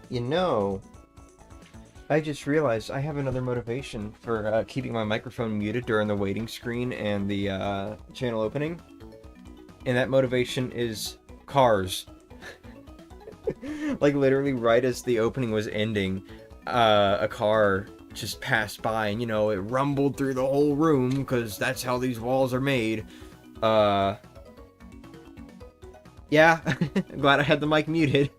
You know, I just realized I have another motivation for keeping my microphone muted during the waiting screen and the channel opening. And that motivation is cars. Like, literally right as the opening was ending, a car just passed by and, you know, it rumbled through the whole room, because that's how these walls are made. Yeah, I'm glad I had the mic muted.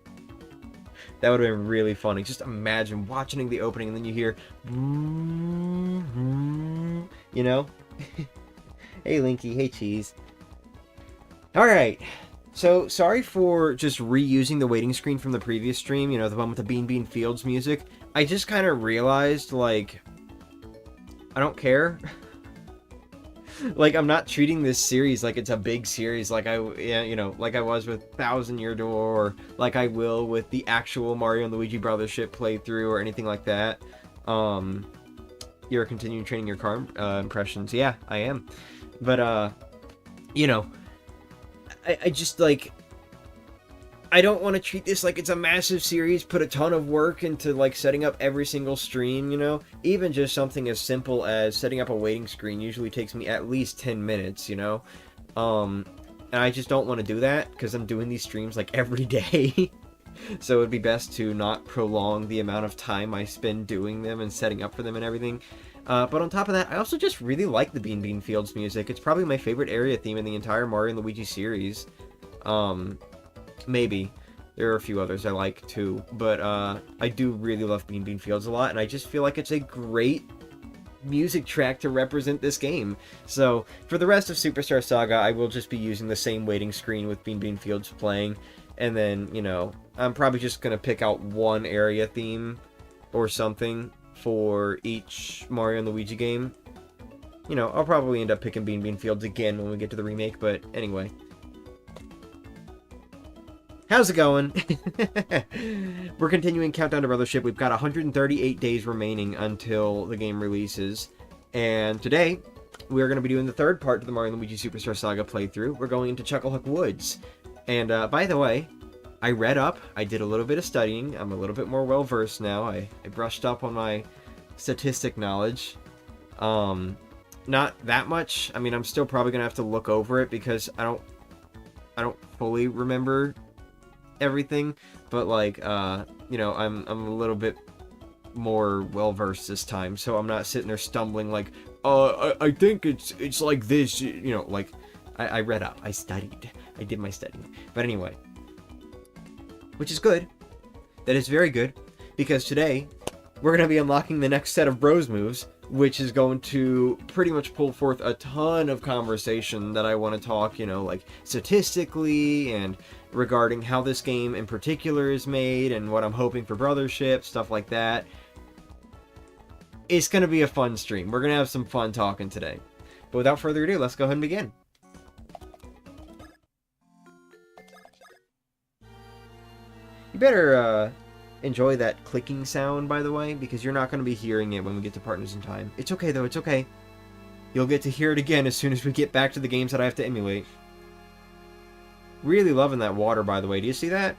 That would have been really funny. Just imagine watching the opening and then you hear, you know? Hey, Linky. Hey, Cheese. Alright. So, sorry for just reusing the waiting screen from the previous stream, you know, the one with the Bean Bean Fields music. I just kind of realized, like, I don't care. Like, I'm not treating this series like it's a big series, like you know, like I was with Thousand Year Door, or like I will with the actual Mario and Luigi Brothership playthrough, or anything like that. You're continuing training your car impressions. Yeah, I am. But, you know, I just, like, I don't want to treat this like it's a massive series, put a ton of work into, like, setting up every single stream, you know? Even just something as simple as setting up a waiting screen usually takes me at least 10 minutes, you know? And I just don't want to do that, because I'm doing these streams, like, every day. So it would be best to not prolong the amount of time I spend doing them and setting up for them and everything. But on top of that, I also just really like the Bean Bean Fields music. It's probably my favorite area theme in the entire Mario and Luigi series. Maybe. There are a few others I like too, but I do really love Bean Bean Fields a lot, and I just feel like it's a great music track to represent this game. So, for the rest of Superstar Saga, I will just be using the same waiting screen with Bean Bean Fields playing, and then, you know, I'm probably just going to pick out one area theme or something for each Mario and Luigi game. You know, I'll probably end up picking Bean Bean Fields again when we get to the remake, but anyway. How's it going? We're continuing Countdown to Brothership. We've got 138 days remaining until the game releases. And today, we're going to be doing the third part to the Mario & Luigi Superstar Saga playthrough. We're going into Chacklehuck Woods. And by the way, I read up. I did a little bit of studying. I'm a little bit more well-versed now. I brushed up on my statistic knowledge. Not that much. I mean, I'm still probably going to have to look over it because I don't fully remember everything, but like you know, I'm a little bit more well versed this time, so I'm not sitting there stumbling like I think it's like this, you know, like I read up, I studied, I did my studying. But anyway, which is good. That is very good, because today we're going to be unlocking the next set of Bros moves, which is going to pretty much pull forth a ton of conversation that I want to talk, you know, like statistically and regarding how this game in particular is made and what I'm hoping for Brothership, stuff like that. It's going to be a fun stream. We're going to have some fun talking today. But without further ado, let's go ahead and begin. You better enjoy that clicking sound, by the way, because you're not going to be hearing it when we get to Partners in Time. It's okay, though. It's okay. You'll get to hear it again as soon as we get back to the games that I have to emulate. Really loving that water, by the way. Do you see that?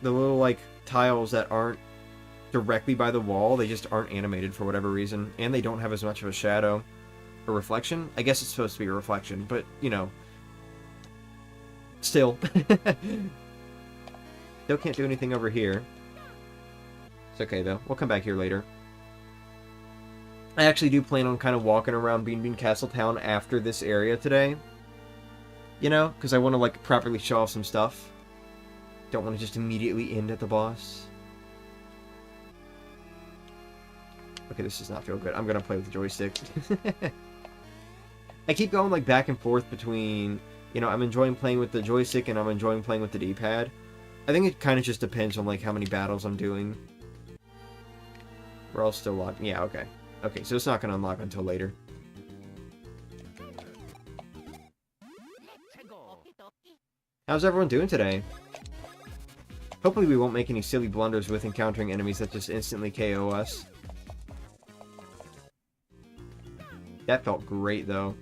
The little, like, tiles that aren't directly by the wall, they just aren't animated for whatever reason. And they don't have as much of a shadow or reflection. I guess it's supposed to be a reflection, but, you know. Still. Still can't do anything over here. It's okay, though. We'll come back here later. I actually do plan on kind of walking around Bean Bean Castle Town after this area today. You know, because I want to, like, properly show off some stuff. Don't want to just immediately end at the boss. Okay, this does not feel good. I'm going to play with the joystick. I keep going, like, back and forth between, you know, I'm enjoying playing with the joystick and I'm enjoying playing with the D-pad. I think it kind of just depends on, like, how many battles I'm doing. We're all still locked. Yeah, okay. Okay, so it's not going to unlock until later. How's everyone doing today? Hopefully we won't make any silly blunders with encountering enemies that just instantly KO us. That felt great, though.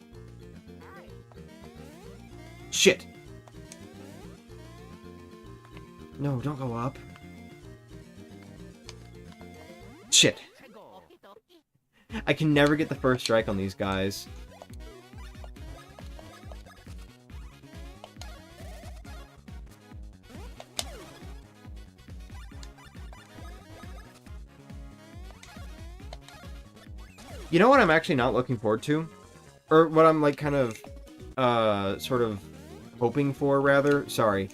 Shit! No, don't go up. Shit. I can never get the first strike on these guys. You know what I'm actually not looking forward to? Or what I'm, like, kind of, sort of hoping for, rather? Sorry.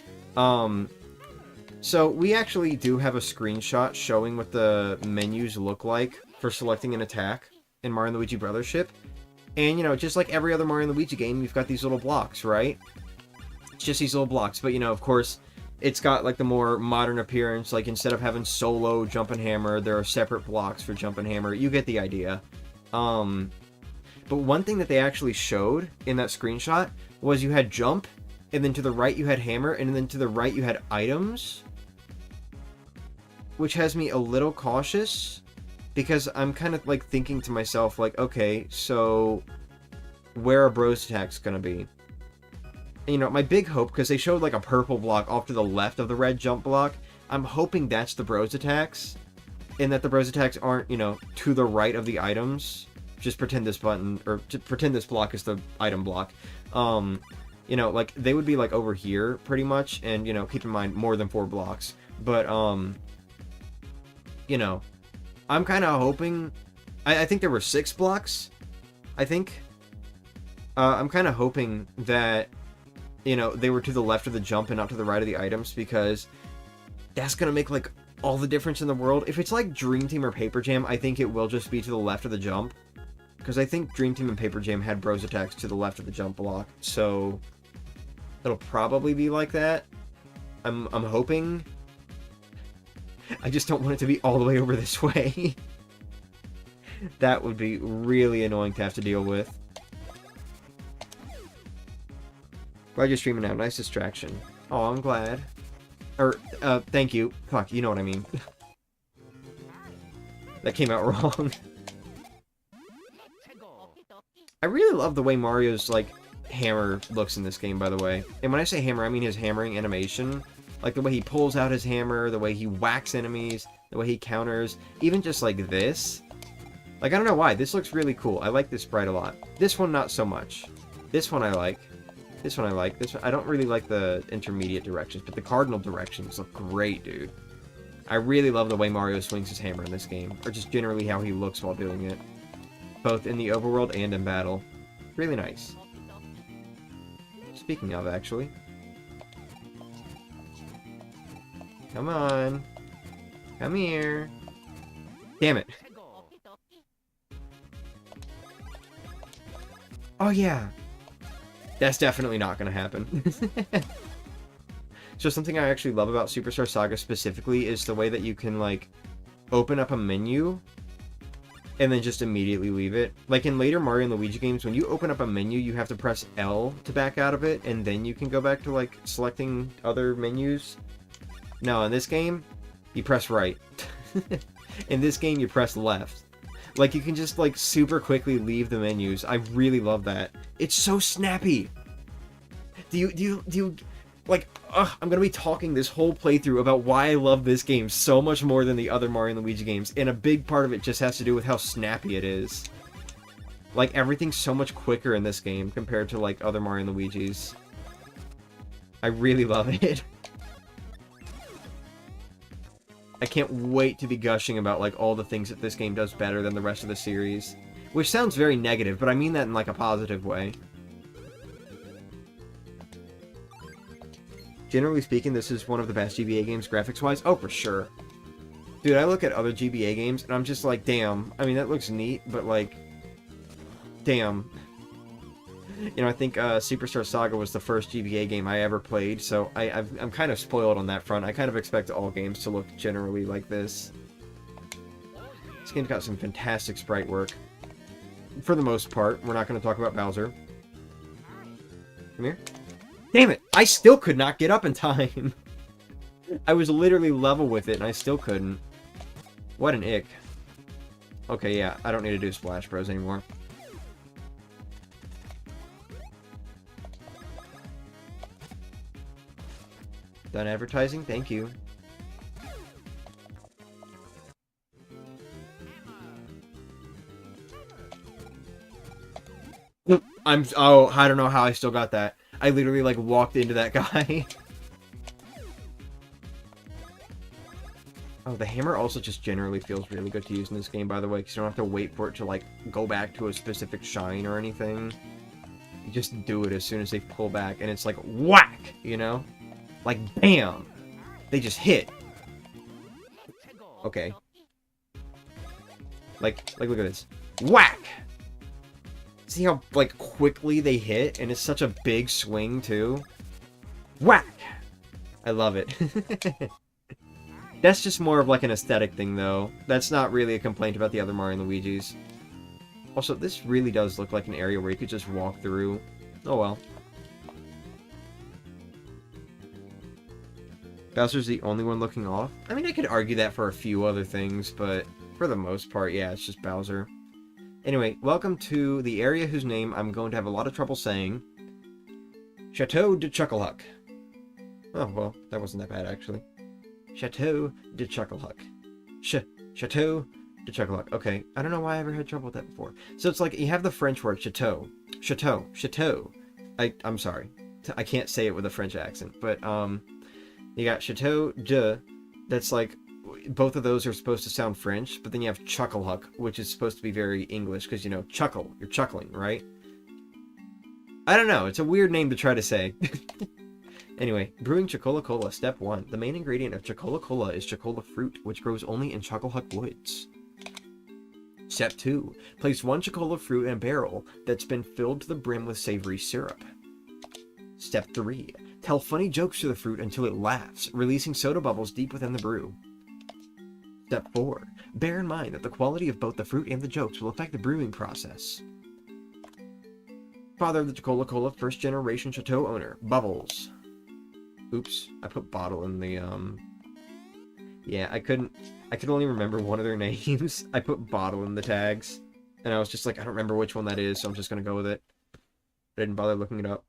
So, we actually do have a screenshot showing what the menus look like for selecting an attack in Mario & Luigi Brothership. And, you know, just like every other Mario & Luigi game, you've got these little blocks, right? It's just these little blocks. But, you know, of course, it's got, like, the more modern appearance. Like, instead of having solo jump and hammer, there are separate blocks for jump and hammer. You get the idea. But one thing that they actually showed in that screenshot was you had jump, and then to the right you had hammer, and then to the right you had items. Which has me a little cautious, because I'm kind of, like, thinking to myself, like, okay, so where are Bros attacks gonna be? And, you know, my big hope, because they showed, like, a purple block off to the left of the red jump block, I'm hoping that's the Bros attacks, and that the Bros attacks aren't, you know, to the right of the items. Just pretend this button, or pretend this block is the item block. You know, like, they would be, like, over here, pretty much, and, you know, keep in mind, more than 4 blocks. But, you know, I'm kind of hoping... I think there were 6 blocks, I think. I'm kind of hoping that, you know, they were to the left of the jump and not to the right of the items, because that's going to make, like, all the difference in the world. If it's like Dream Team or Paper Jam, I think it will just be to the left of the jump. Because I think Dream Team and Paper Jam had Bros attacks to the left of the jump block. So it'll probably be like that. I'm hoping. I just don't want it to be all the way over this way. That would be really annoying to have to deal with. Glad you're streaming now. Nice distraction. Oh, I'm glad. Or, thank you. Fuck, you know what I mean. That came out wrong. I really love the way Mario's, like, hammer looks in this game, by the way. And when I say hammer, I mean his hammering animation. Like, the way he pulls out his hammer, the way he whacks enemies, the way he counters. Even just like this. Like, I don't know why. This looks really cool. I like this sprite a lot. This one, not so much. This one I like. This one I like. This one, I don't really like the intermediate directions, but the cardinal directions look great, dude. I really love the way Mario swings his hammer in this game. Or just generally how he looks while doing it. Both in the overworld and in battle. Really nice. Speaking of, actually. Come on. Come here. Damn it. Oh, yeah. That's definitely not going to happen. So something I actually love about Superstar Saga specifically is the way that you can, like, open up a menu and then just immediately leave it. Like in later Mario and Luigi games, when you open up a menu, you have to press L to back out of it, and then you can go back to, like, selecting other menus. No, in this game, you press right. In this game, you press left. Like, you can just, like, super quickly leave the menus. I really love that. It's so snappy. Do you, like, I'm gonna be talking this whole playthrough about why I love this game so much more than the other Mario and Luigi games, and a big part of it just has to do with how snappy it is. Like, everything's so much quicker in this game compared to, like, other Mario and Luigi's. I really love it. I can't wait to be gushing about, like, all the things that this game does better than the rest of the series. Which sounds very negative, but I mean that in, like, a positive way. Generally speaking, this is one of the best GBA games graphics-wise. Oh, for sure. Dude, I look at other GBA games, and I'm just like, damn. I mean, that looks neat, but, like, damn. You know, I think Superstar Saga was the first GBA game I ever played, so I'm kind of spoiled on that front. I kind of expect all games to look generally like this. This game's got some fantastic sprite work. For the most part. We're not going to talk about Bowser. Come here. Damn it! I still could not get up in time! I was literally level with it, and I still couldn't. What an ick. Okay, yeah, I don't need to do Splash Bros anymore. Done advertising? Thank you. Oh, I don't know how I still got that. I literally, like, walked into that guy. Oh, the hammer also just generally feels really good to use in this game, by the way, because you don't have to wait for it to, like, go back to a specific shine or anything. You just do it as soon as they pull back, and it's like, whack, you know? Like, bam! They just hit. Okay. Like, look at this. Whack! See how, like, quickly they hit? And it's such a big swing, too. Whack! I love it. That's just more of, like, an aesthetic thing, though. That's not really a complaint about the other Mario and Luigi's. Also, this really does look like an area where you could just walk through. Oh, well. Bowser's the only one looking off? I mean, I could argue that for a few other things, but for the most part, yeah, it's just Bowser. Anyway, welcome to the area whose name I'm going to have a lot of trouble saying. Chateau de Chucklehuck. Oh, well, that wasn't that bad, actually. Chateau de Chucklehuck. Chateau de Chucklehuck. Okay, I don't know why I ever had trouble with that before. So it's like, you have the French word, chateau. Chateau. Chateau. I'm sorry. I can't say it with a French accent, but, you got Chateau de, that's like, both of those are supposed to sound French, but then you have Chucklehuck, which is supposed to be very English, because, you know, chuckle, you're chuckling, right? I don't know, it's a weird name to try to say. Anyway, brewing Chocola-Cola, step 1. The main ingredient of Chocola-Cola is Chocola fruit, which grows only in Chacklehuck Woods. Step 2. Place 1 Chocola fruit in a barrel that's been filled to the brim with savory syrup. Step 3. Tell funny jokes to the fruit until it laughs, releasing soda bubbles deep within the brew. Step 4. Bear in mind that the quality of both the fruit and the jokes will affect the brewing process. Father of the Chocola-Cola first generation Chateau owner, Bubbles. Oops, I put bottle in the, yeah, I could only remember one of their names. I put bottle in the tags, and I was just like, I don't remember which one that is, so I'm just gonna go with it. I didn't bother looking it up.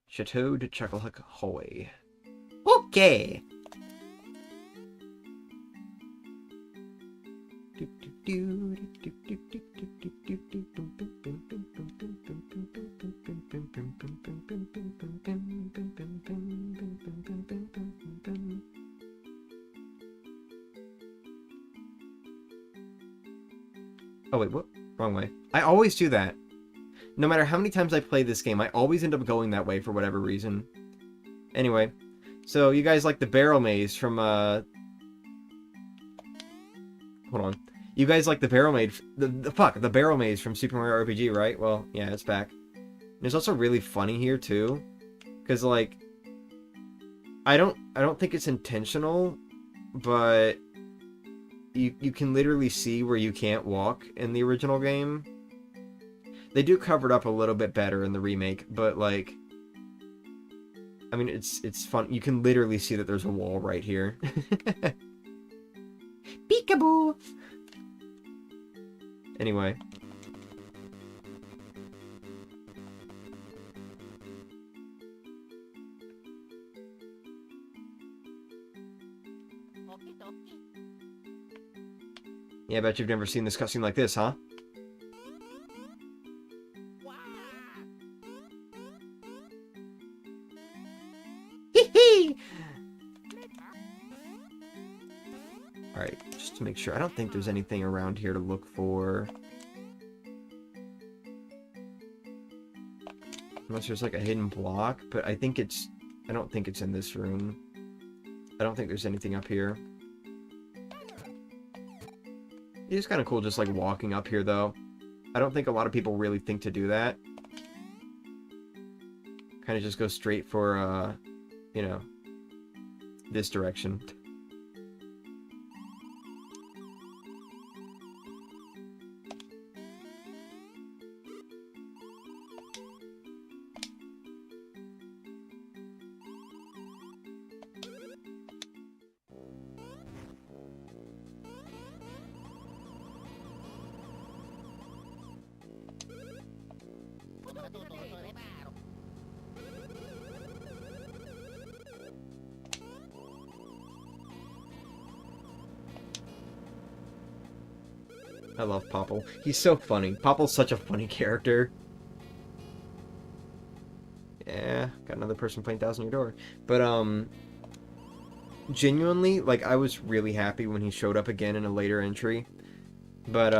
Chateau de Chacklehuck Hoy. Okay! Oh wait, what? Wrong way. I always do that. No matter how many times I play this game, I always end up going that way for whatever reason. Anyway, so you guys like the barrel maze from, hold on. You guys like the barrel maze, the barrel maze from Super Mario RPG, right? Well, yeah, it's back. And it's also really funny here, too. Because, like, I don't think it's intentional, but you can literally see where you can't walk in the original game. They do cover it up a little bit better in the remake, but, like, I mean, it's fun. You can literally see that there's a wall right here. Peekaboo! Anyway. Yeah, I bet you've never seen this cutscene like this, huh? Alright, just to make sure. I don't think there's anything around here to look for. Unless there's like a hidden block, but I don't think it's in this room. I don't think there's anything up here. It is kind of cool just like walking up here though. I don't think a lot of people really think to do that. Kind of just go straight for, you know, this direction. I love Popple. He's so funny. Popple's such a funny character. Yeah, got another person playing Thousand Year Door. But, genuinely, like, I was really happy when he showed up again in a later entry. But,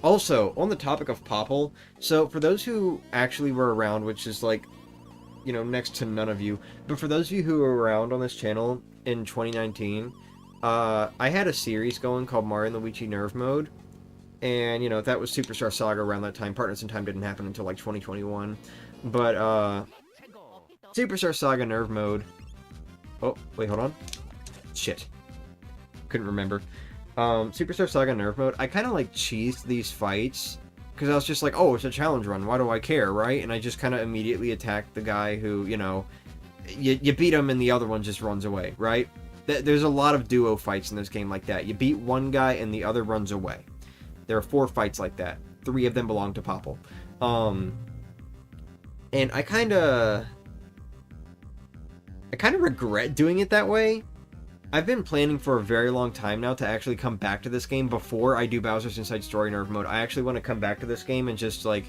also, on the topic of Popple, so for those who actually were around, which is, like, you know, next to none of you, but for those of you who were around on this channel in 2019, I had a series going called Mario Luigi Nerve Mode, and, you know, that was Superstar Saga around that time. Partners in Time didn't happen until, like, 2021, but, Superstar Saga Nerve Mode... Oh, wait, hold on. Shit. Couldn't remember. Superstar Saga Nerve Mode, I kind of, like, cheesed these fights, because I was just like, oh, it's a challenge run, why do I care, right? And I just kind of immediately attacked the guy who, you know, you beat him and the other one just runs away, right? There's a lot of duo fights in this game like that. You beat one guy and the other runs away. There are 4 fights like that. 3 of them belong to Popple. And I kind of regret doing it that way. I've been planning for a very long time now to actually come back to this game before I do Bowser's Inside Story Nerve Mode. I actually want to come back to this game and just, like,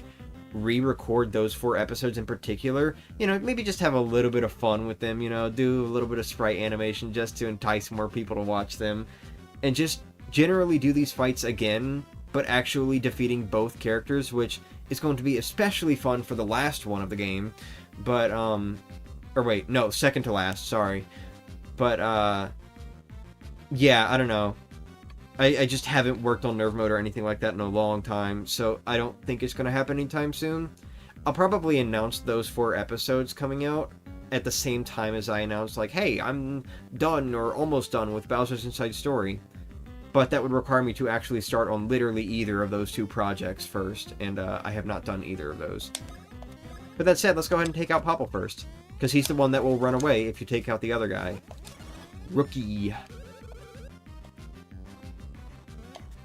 re-record those 4 episodes in particular. You know, maybe just have a little bit of fun with them, you know, do a little bit of sprite animation just to entice more people to watch them. And just generally do these fights again, but actually defeating both characters, which is going to be especially fun for the last one of the game. But, or wait, no, second to last, sorry. But, yeah, I don't know. I just haven't worked on Nerve Mode or anything like that in a long time, so I don't think it's going to happen anytime soon. I'll probably announce those 4 episodes coming out at the same time as I announce, like, hey, I'm done or almost done with Bowser's Inside Story. But that would require me to actually start on literally either of those 2 projects first, and I have not done either of those. But that said, let's go ahead and take out Popple first, because he's the one that will run away if you take out the other guy. Rookie.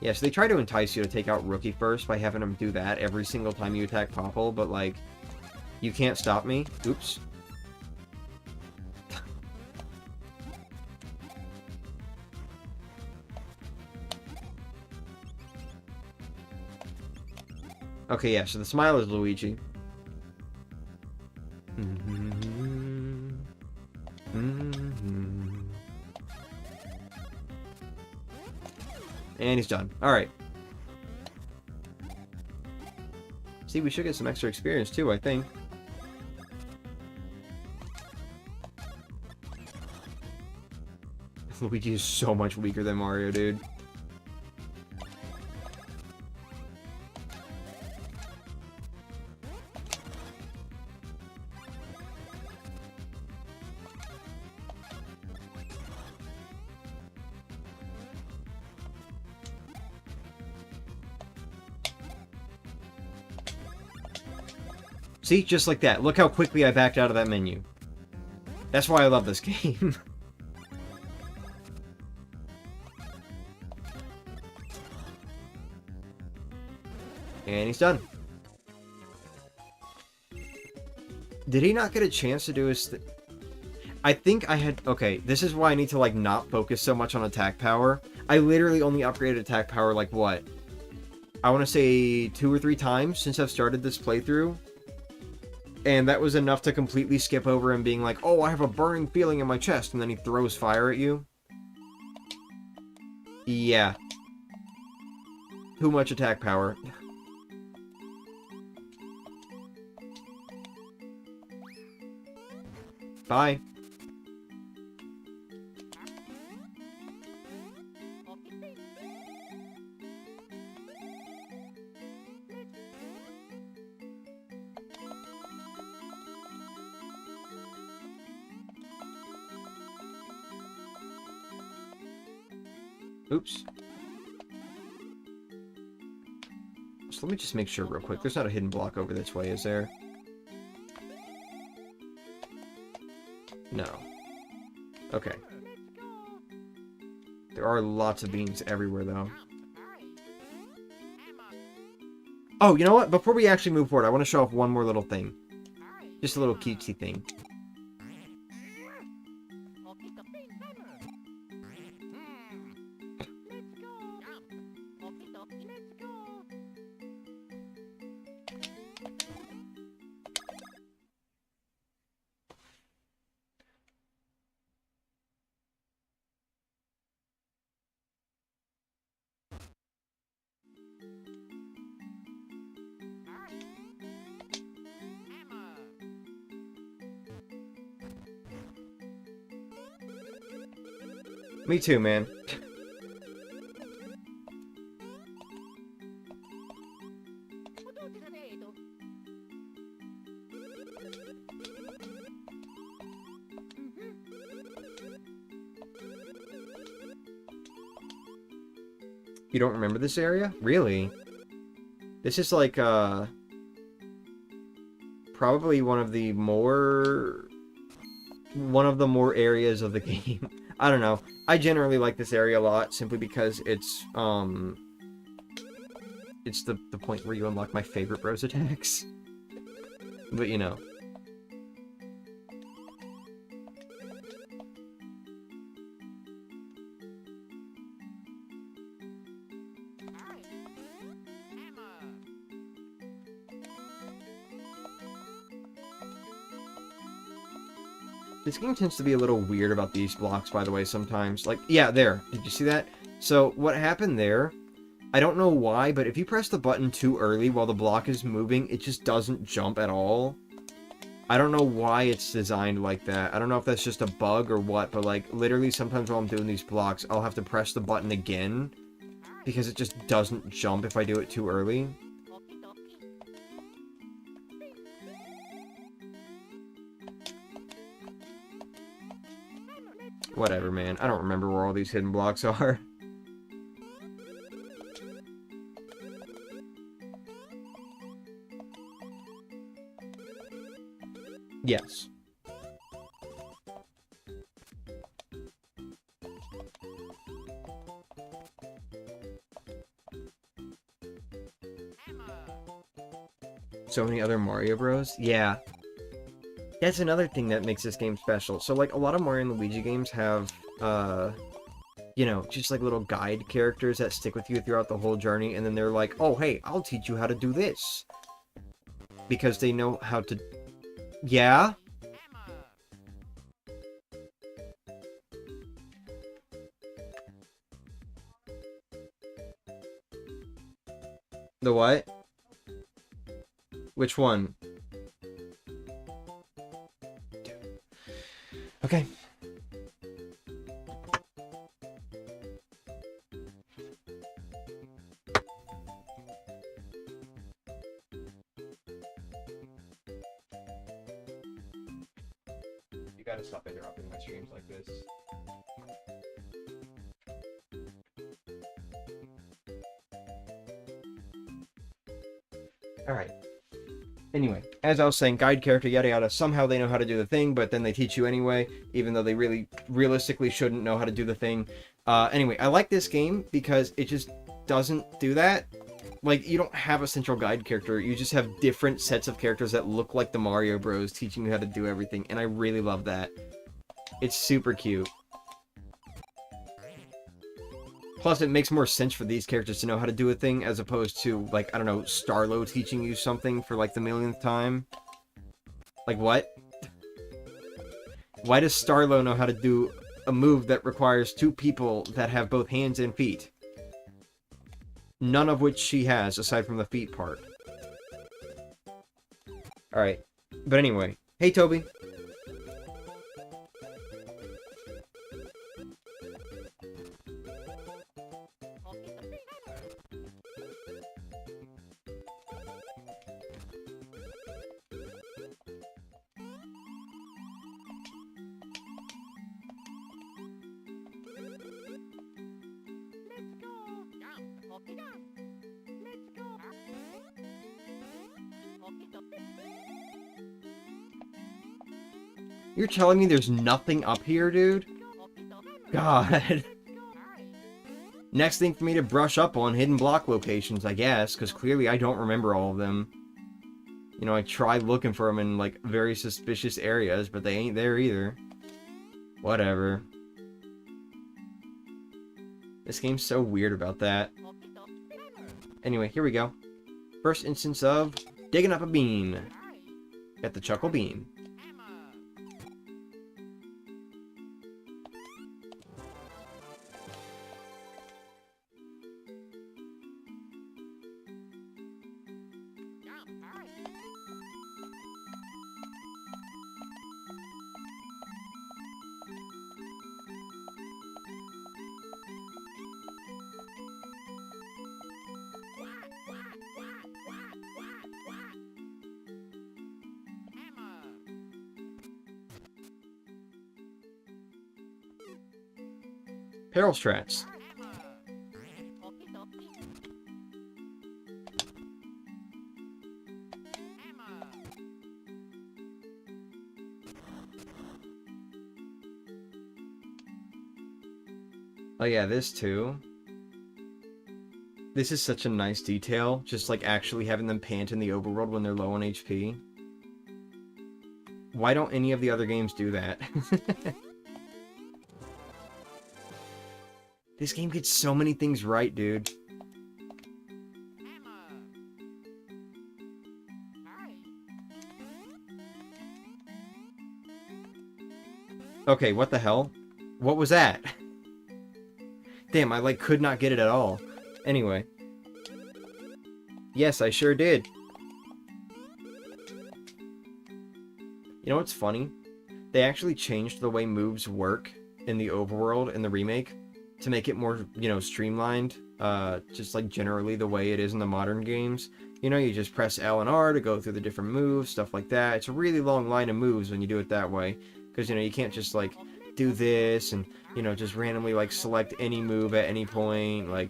Yeah, so they try to entice you to take out Rookie first by having him do that every single time you attack Popple, but, like, you can't stop me. Oops. Okay, yeah, so the smile is Luigi. And he's done. Alright. See, we should get some extra experience too, I think. Luigi is so much weaker than Mario, dude. See? Just like that. Look how quickly I backed out of that menu. That's why I love this game. And he's done. Did he not get a chance to do his I think I had... Okay, this is why I need to, like, not focus so much on attack power. I literally only upgraded attack power, like, what? I want to say 2 or 3 times since I've started this playthrough. And that was enough to completely skip over him being like, oh, I have a burning feeling in my chest, and then he throws fire at you. Yeah. Too much attack power. Bye. Oops. So let me just make sure real quick. There's not a hidden block over this way, is there? No. Okay. There are lots of beans everywhere, though. Oh, you know what? Before we actually move forward, I want to show off one more little thing. Just a little cutesy thing. Me too, man. You don't remember this area? Really? This is like, probably one of the more areas of the game. I don't know. I generally like this area a lot, simply because it's the point where you unlock my favorite bros attacks. But, you know. This game tends to be a little weird about these blocks, by the way, sometimes. Like, yeah, there. Did you see that? So, what happened there, I don't know why, but if you press the button too early while the block is moving, it just doesn't jump at all. I don't know why it's designed like that. I don't know if that's just a bug or what, but, like, literally sometimes while I'm doing these blocks, I'll have to press the button again, because it just doesn't jump if I do it too early. Whatever, man. I don't remember where all these hidden blocks are. Yes. So many other Mario Bros? Yeah. That's another thing that makes this game special. So, like, a lot of Mario and Luigi games have, you know, just, like, little guide characters that stick with you throughout the whole journey, and then they're like, oh, hey, I'll teach you how to do this. Because they know how to... Yeah? The what? Which one? Okay. You gotta stop interrupting my streams like this. Alright. Anyway, as I was saying, guide character, yada yada, somehow they know how to do the thing, but then they teach you anyway, even though they really, realistically shouldn't know how to do the thing. Anyway, I like this game because it just doesn't do that. Like, you don't have a central guide character, you just have different sets of characters that look like the Mario Bros teaching you how to do everything, and I really love that. It's super cute. Plus, it makes more sense for these characters to know how to do a thing, as opposed to, like, I don't know, Starlo teaching you something for, like, the millionth time. Like, what? Why does Starlo know how to do a move that requires two people that have both hands and feet? None of which she has, aside from the feet part. Alright. But anyway. Hey, Toby. You're telling me there's nothing up here, dude? God. Next thing for me to brush up on hidden block locations, I guess, because clearly I don't remember all of them. You know, I tried looking for them in, like, very suspicious areas, but they ain't there either. Whatever. This game's so weird about that. Anyway, here we go. First instance of digging up a bean. Got the Chuckle Bean. Peril strats. Oh yeah, this too. This is such a nice detail, just like actually having them pant in the overworld when they're low on HP. Why don't any of the other games do that? This game gets so many things right, dude. Okay, what the hell? What was that? Damn, I like could not get it at all. Anyway. Yes, I sure did. You know what's funny? They actually changed the way moves work in the overworld in the remake to make it more, you know, streamlined. Just like generally the way it is in the modern games. You know, you just press L and R to go through the different moves, stuff like that. It's a really long line of moves when you do it that way. Because, you know, you can't just, like, do this and, you know, just randomly, like, select any move at any point. Like,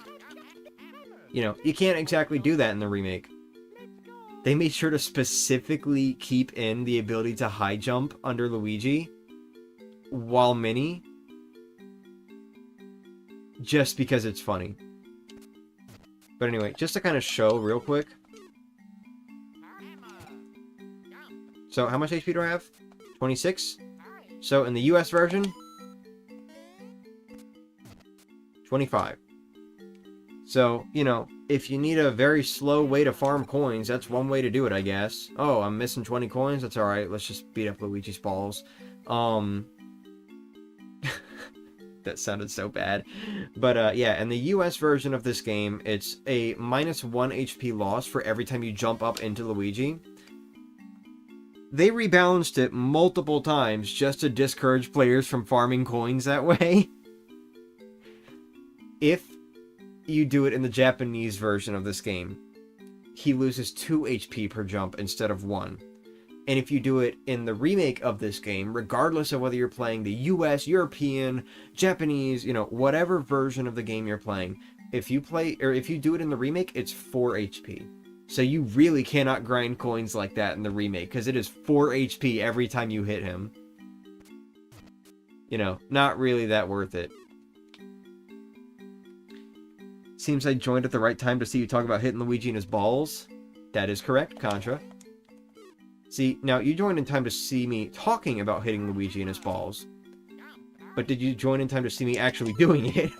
you know, you can't exactly do that in the remake. They made sure to specifically keep in the ability to high jump under Luigi while Mini, just because it's funny. But anyway, just to kind of show real quick. So, how much HP do I have? 26? So, in the US version, 25. So, you know, if you need a very slow way to farm coins, that's one way to do it, I guess. Oh, I'm missing 20 coins? That's alright. Let's just beat up Luigi's balls. That sounded so bad. But, yeah, in the US version of this game, it's a -1 HP loss for every time you jump up into Luigi. They rebalanced it multiple times just to discourage players from farming coins that way. If you do it in the Japanese version of this game, he loses 2 HP per jump instead of 1. And if you do it in the remake of this game, regardless of whether you're playing the US, European, Japanese, you know, whatever version of the game you're playing, if you do it in the remake, it's 4 HP. So you really cannot grind coins like that in the remake, because it is 4 HP every time you hit him. You know, not really that worth it. Seems I joined at the right time to see you talk about hitting Luigi in his balls. That is correct, Contra. See, now you joined in time to see me talking about hitting Luigi in his balls. But did you join in time to see me actually doing it?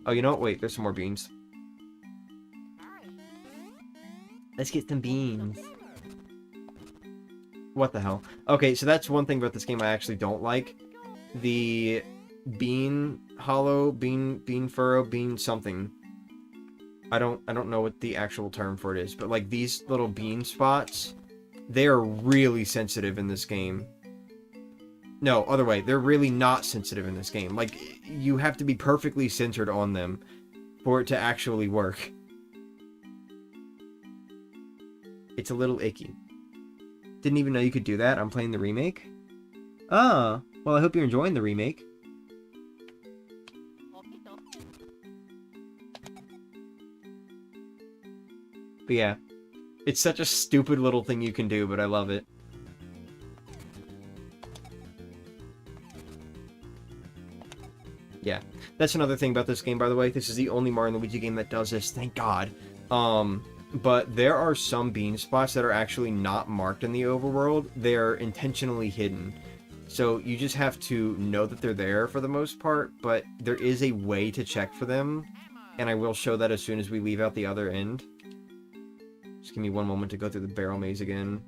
Oh, you know what? Wait, there's some more beans. Let's get some beans. What the hell? Okay, so that's one thing about this game I actually don't like. The bean hollow, bean furrow, bean something. I don't know what the actual term for it is, but like these little bean spots, they are really sensitive in this game. No, other way. They're really not sensitive in this game. Like, you have to be perfectly centered on them for it to actually work. It's a little icky. Didn't even know you could do that. I'm playing the remake. Ah, well, I hope you're enjoying the remake. But yeah, it's such a stupid little thing you can do, but I love it. Yeah, that's another thing about this game, by the way. This is the only Mario and Luigi game that does this, thank God. But there are some bean spots that are actually not marked in the overworld. They're intentionally hidden. So you just have to know that they're there for the most part, but there is a way to check for them. And I will show that as soon as we leave out the other end. Just give me one moment to go through the barrel maze again.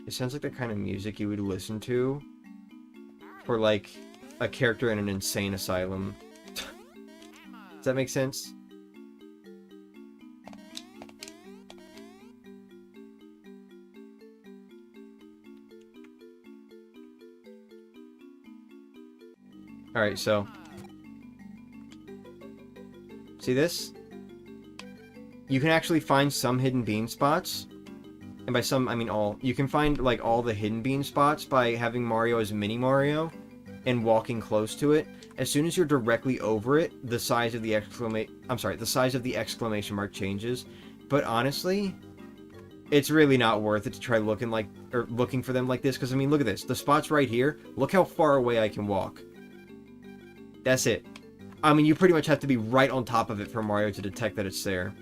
It sounds like the kind of music you would listen to for, like, a character in an insane asylum. Does that make sense? Alright, so... See this? You can actually find some hidden bean spots. And by some, I mean all. You can find, like, all the hidden bean spots by having Mario as Mini Mario and walking close to it. As soon as you're directly over it, the size of the exclamation mark changes. But honestly, it's really not worth it to try looking for them like this. Because, I mean, look at this. The spot's right here. Look how far away I can walk. That's it. I mean, you pretty much have to be right on top of it for Mario to detect that it's there.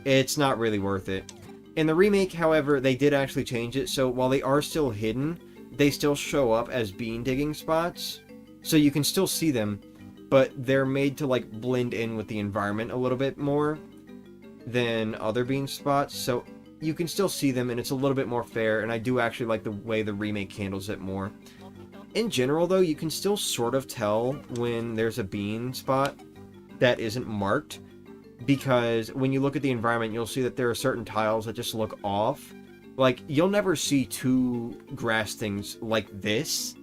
It's not really worth it. In the remake, however, they did actually change it, so while they are still hidden, they still show up as bean digging spots. So you can still see them, but they're made to, like, blend in with the environment a little bit more than other bean spots, so you can still see them, and it's a little bit more fair, and I do actually like the way the remake handles it more. In general, though, you can still sort of tell when there's a bean spot that isn't marked, because when you look at the environment, you'll see that there are certain tiles that just look off. Like, you'll never see two grass things like this,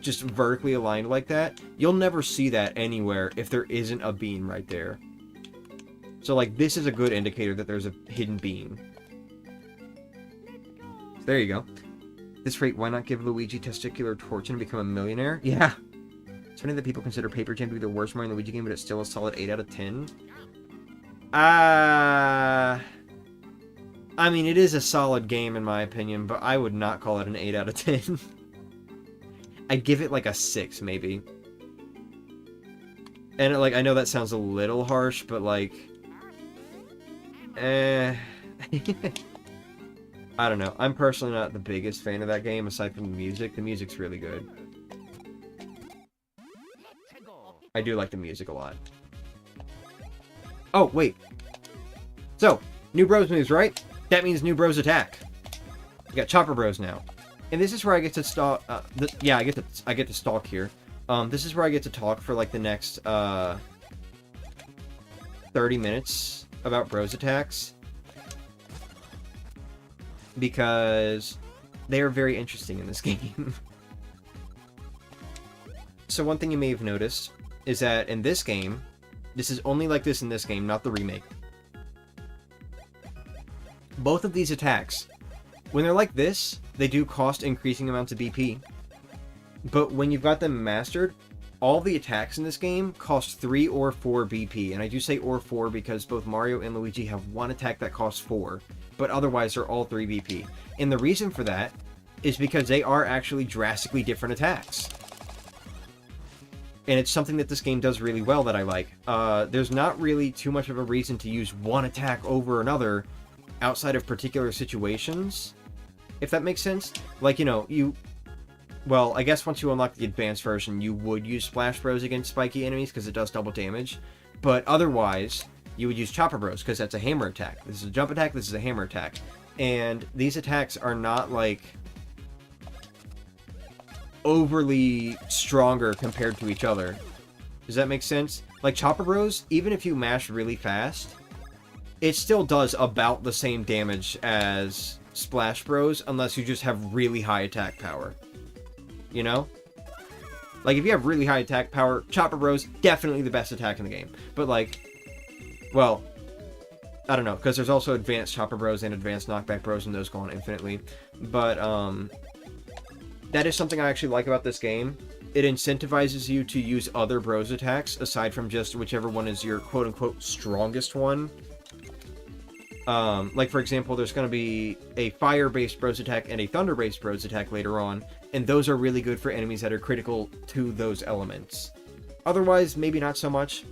just vertically aligned like that. You'll never see that anywhere if there isn't a bean right there. So, like, this is a good indicator that there's a hidden bean. So there you go. At this rate, why not give Luigi testicular torsion and become a millionaire? Yeah. It's funny that people consider Paper Jam to be the worst Mario Luigi game, but it's still a solid 8 out of 10. I mean, it is a solid game in my opinion, but I would not call it an 8 out of 10. I'd give it like a 6, maybe. And, like, I know that sounds a little harsh, but, like... I don't know. I'm personally not the biggest fan of that game, aside from the music. The music's really good. I do like the music a lot. Oh, wait. So, new bros moves, right? That means new bros attack. We got Chopper Bros now. And this is where I get to stalk, yeah, I get to stalk here. This is where I get to talk for, like, the next, 30 minutes about bros attacks. Because they are very interesting in this game. So one thing you may have noticed is that in this game, this is only like this in this game, not the remake. Both of these attacks, when they're like this, they do cost increasing amounts of BP. But when you've got them mastered, all the attacks in this game cost 3 or 4 BP. And I do say or 4 because both Mario and Luigi have one attack that costs 4. But otherwise, they're all 3 BP. And the reason for that is because they are actually drastically different attacks. And it's something that this game does really well that I like. There's not really too much of a reason to use one attack over another outside of particular situations, if that makes sense. Like, you know, well, I guess once you unlock the advanced version, you would use Splash Bros against spiky enemies because it does double damage. But otherwise, you would use Chopper Bros because that's a hammer attack. This is a jump attack, this is a hammer attack. And these attacks are not, like, overly stronger compared to each other. Does that make sense? Like, Chopper Bros, even if you mash really fast, it still does about the same damage as Splash Bros, unless you just have really high attack power. You know? Like, if you have really high attack power, Chopper Bros, definitely the best attack in the game. But, like, well, I don't know, because there's also advanced Chopper Bros and advanced Knockback Bros, and those go on infinitely. But, that is something I actually like about this game. It incentivizes you to use other Bros attacks, aside from just whichever one is your quote-unquote strongest one. Like, for example, there's going to be a fire-based Bros attack and a thunder-based Bros attack later on, and those are really good for enemies that are critical to those elements. Otherwise, maybe not so much.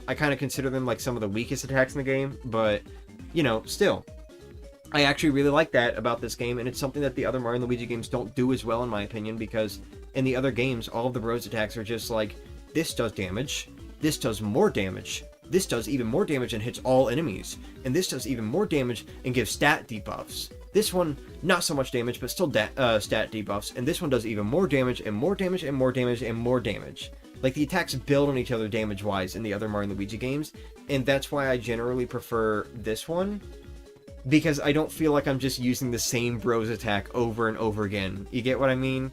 I kind of consider them like some of the weakest attacks in the game, but, you know, still. I actually really like that about this game, and it's something that the other Mario and Luigi games don't do as well, in my opinion, because in the other games, all of the Bros attacks are just like, this does damage, this does more damage, this does even more damage and hits all enemies, and this does even more damage and gives stat debuffs. This one, not so much damage, but still stat debuffs, and this one does even more damage, and more damage, and more damage, and more damage. Like, the attacks build on each other damage-wise in the other Mario and Luigi games, and that's why I generally prefer this one, because I don't feel like I'm just using the same Bros attack over and over again. You get what I mean?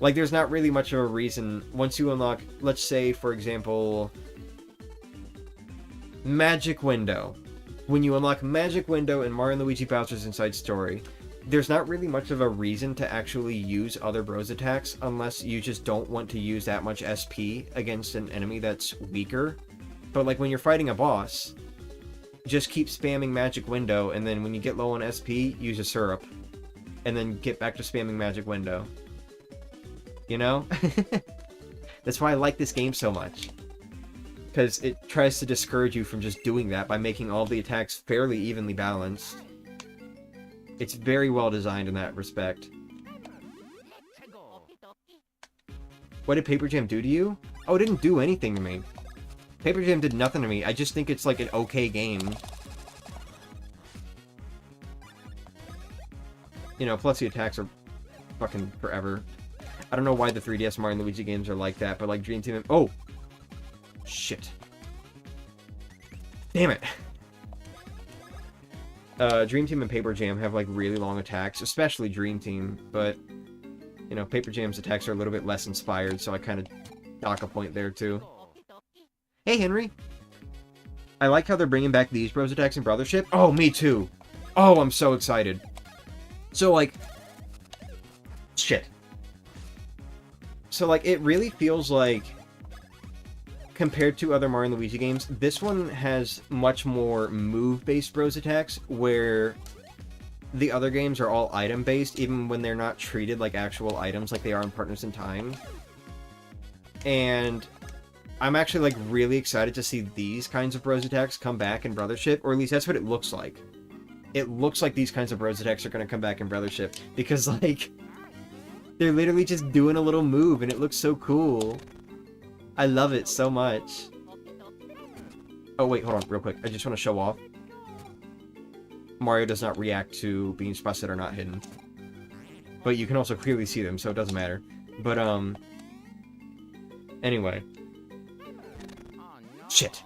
Like, there's not really much of a reason, once you unlock, let's say, for example, Magic Window. When you unlock Magic Window in Mario Luigi Bowser's Inside Story, there's not really much of a reason to actually use other Bros attacks unless you just don't want to use that much SP against an enemy that's weaker. But like when you're fighting a boss, just keep spamming Magic Window, and then when you get low on SP, use a syrup. And then get back to spamming Magic Window. You know? That's why I like this game so much. Because it tries to discourage you from just doing that by making all the attacks fairly evenly balanced. It's very well designed in that respect. What did Paper Jam do to you? Oh, it didn't do anything to me. Paper Jam did nothing to me. I just think it's like an okay game. You know, plus the attacks are fucking forever. I don't know why the 3DS Mario and Luigi games are like that, but like Dream Team... Oh! Shit. Damn it! Dream Team and Paper Jam have like really long attacks, especially Dream Team, but you know, Paper Jam's attacks are a little bit less inspired, so I kind of dock a point there too. Hey Henry! I like how they're bringing back these Bros attacks in Brothership. Oh, me too! Oh, I'm so excited. So like... Shit. So like, it really feels like, compared to other Mario and Luigi games, this one has much more move-based Bros attacks, where the other games are all item-based, even when they're not treated like actual items like they are in Partners in Time. And I'm actually like really excited to see these kinds of Bros attacks come back in Brothership, or at least that's what it looks like. It looks like these kinds of Bros attacks are going to come back in Brothership, because like, they're literally just doing a little move, and it looks so cool. I love it so much. Oh, wait, hold on, real quick. I just want to show off. Mario does not react to being spots that are not hidden. But you can also clearly see them, so it doesn't matter. But, anyway. Shit.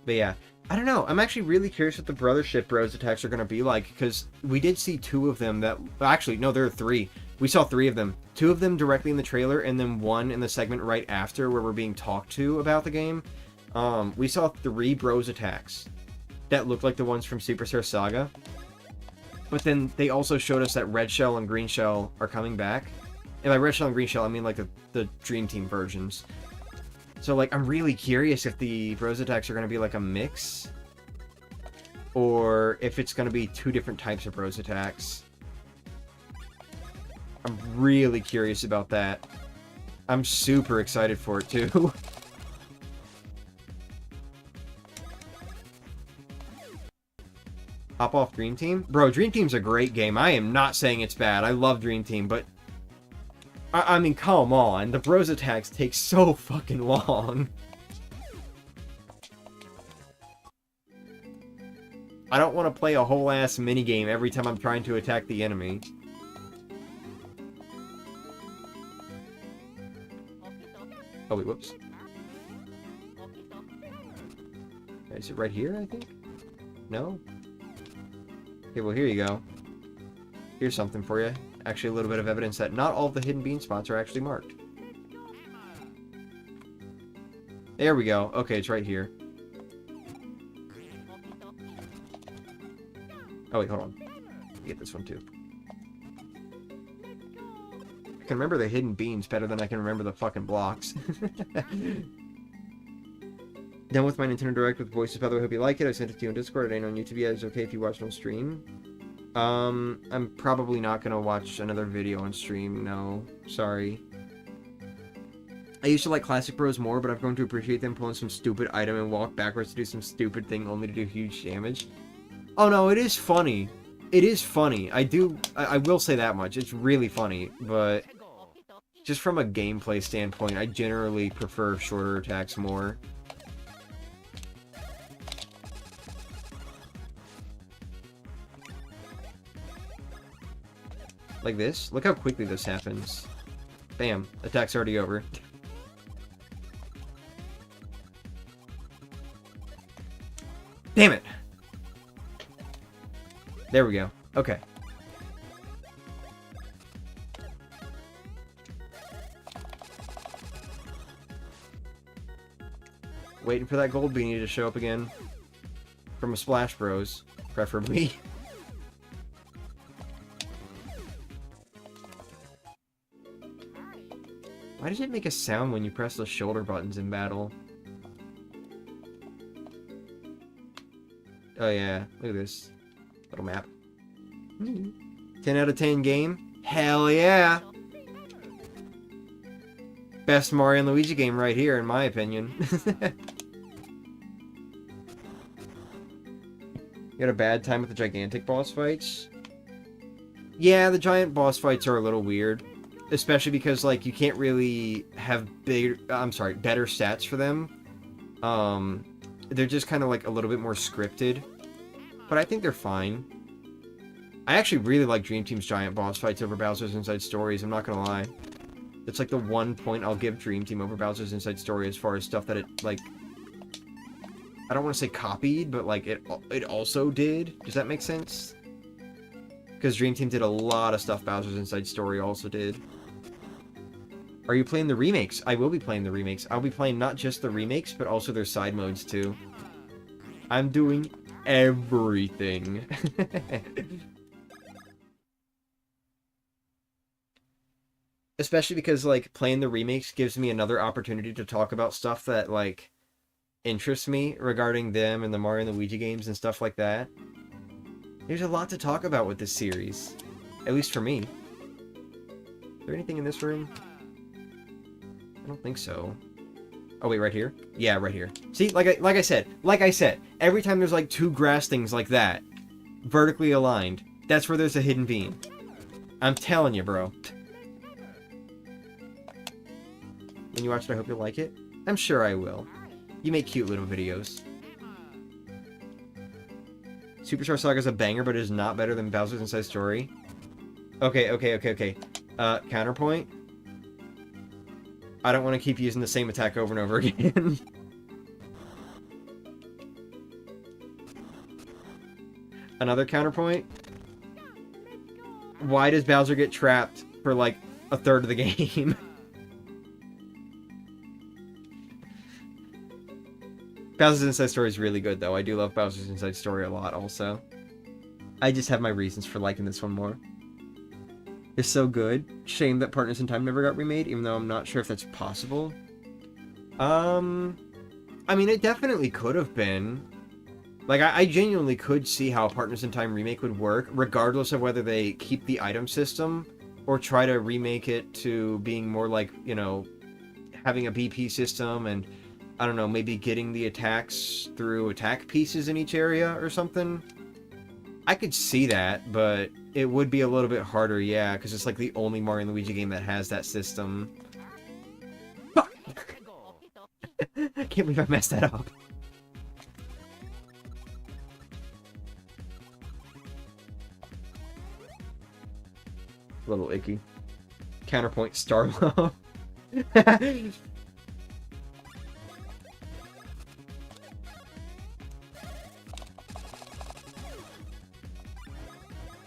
But yeah. I don't know. I'm actually really curious what the Brothership Bros attacks are going to be like, because we did see two of them that... Actually, no, there are three. We saw three of them. Two of them directly in the trailer, and then one in the segment right after where we're being talked to about the game. We saw three Bros attacks that looked like the ones from Superstar Saga. But then they also showed us that Red Shell and Green Shell are coming back. And by Red Shell and Green Shell, I mean like the Dream Team versions. So, like, I'm really curious if the Bros attacks are going to be like a mix, or if it's going to be two different types of Bros attacks. I'm really curious about that. I'm super excited for it, too. Hop off Dream Team? Bro, Dream Team's a great game. I am not saying it's bad. I love Dream Team, but... I mean, come on. The Bros attacks take so fucking long. I don't want to play a whole-ass minigame every time I'm trying to attack the enemy. Oh, wait, whoops. Is it right here, I think? No? Okay, well, here you go. Here's something for you. Actually, a little bit of evidence that not all of the hidden bean spots are actually marked. There we go. Okay, it's right here. Oh, wait, hold on. Get this one, too. I can remember the hidden beans better than I can remember the fucking blocks. Done with my Nintendo Direct with voices, by the way. Hope you like it. I sent it to you on Discord. It ain't on YouTube yet. It's okay if you watch it on stream. I'm probably not gonna watch another video on stream, no. Sorry. I used to like Classic Bros more, but I've grown to appreciate them pulling some stupid item and walk backwards to do some stupid thing only to do huge damage. Oh no, it is funny. It is funny. I will say that much. It's really funny, but just from a gameplay standpoint, I generally prefer shorter attacks more. Like this? Look how quickly this happens. Bam. Attack's already over. Damn it! There we go. Okay. Waiting for that gold beanie to show up again. From a Splash Bros, preferably. Why does it make a sound when you press the shoulder buttons in battle? Oh yeah, look at this little map. 10 out of 10 game? Hell yeah! Best Mario and Luigi game right here, in my opinion. You had a bad time with the gigantic boss fights? Yeah, the giant boss fights are a little weird. Especially because, like, you can't really have better stats for them. They're just kind of, like, a little bit more scripted. But I think they're fine. I actually really like Dream Team's giant boss fights over Bowser's Inside Stories, I'm not gonna lie. It's, like, the one point I'll give Dream Team over Bowser's Inside Story as far as stuff that it, like... I don't want to say copied, but, like, it also did. Does that make sense? Because Dream Team did a lot of stuff Bowser's Inside Story also did. Are you playing the remakes? I will be playing the remakes. I'll be playing not just the remakes, but also their side modes, too. I'm doing everything. Especially because, like, playing the remakes gives me another opportunity to talk about stuff that, like, interests me regarding them and the Mario and Luigi games and stuff like that. There's a lot to talk about with this series. At least for me. Is there anything in this room? I don't think so. Oh wait, right here? Yeah, right here. See, like I said, every time there's like two grass things like that, vertically aligned, that's where there's a hidden beam. I'm telling you, bro. When you watch it, I hope you'll like it. I'm sure I will. You make cute little videos. Superstar Saga is a banger, but it is not better than Bowser's Inside Story. Okay. Counterpoint. I don't want to keep using the same attack over and over again. Another counterpoint. Why does Bowser get trapped for, like, a third of the game? Bowser's Inside Story is really good, though. I do love Bowser's Inside Story a lot, also. I just have my reasons for liking this one more. It's so good. Shame that Partners in Time never got remade, even though I'm not sure if that's possible. I mean, it definitely could have been. Like, I genuinely could see how a Partners in Time remake would work, regardless of whether they keep the item system, or try to remake it to being more like, you know, having a BP system and... I don't know, maybe getting the attacks through attack pieces in each area or something. I could see that, but it would be a little bit harder, yeah, because it's like the only Mario and Luigi game that has that system. Fuck! I can't believe I messed that up. A little icky. Counterpoint Starlove.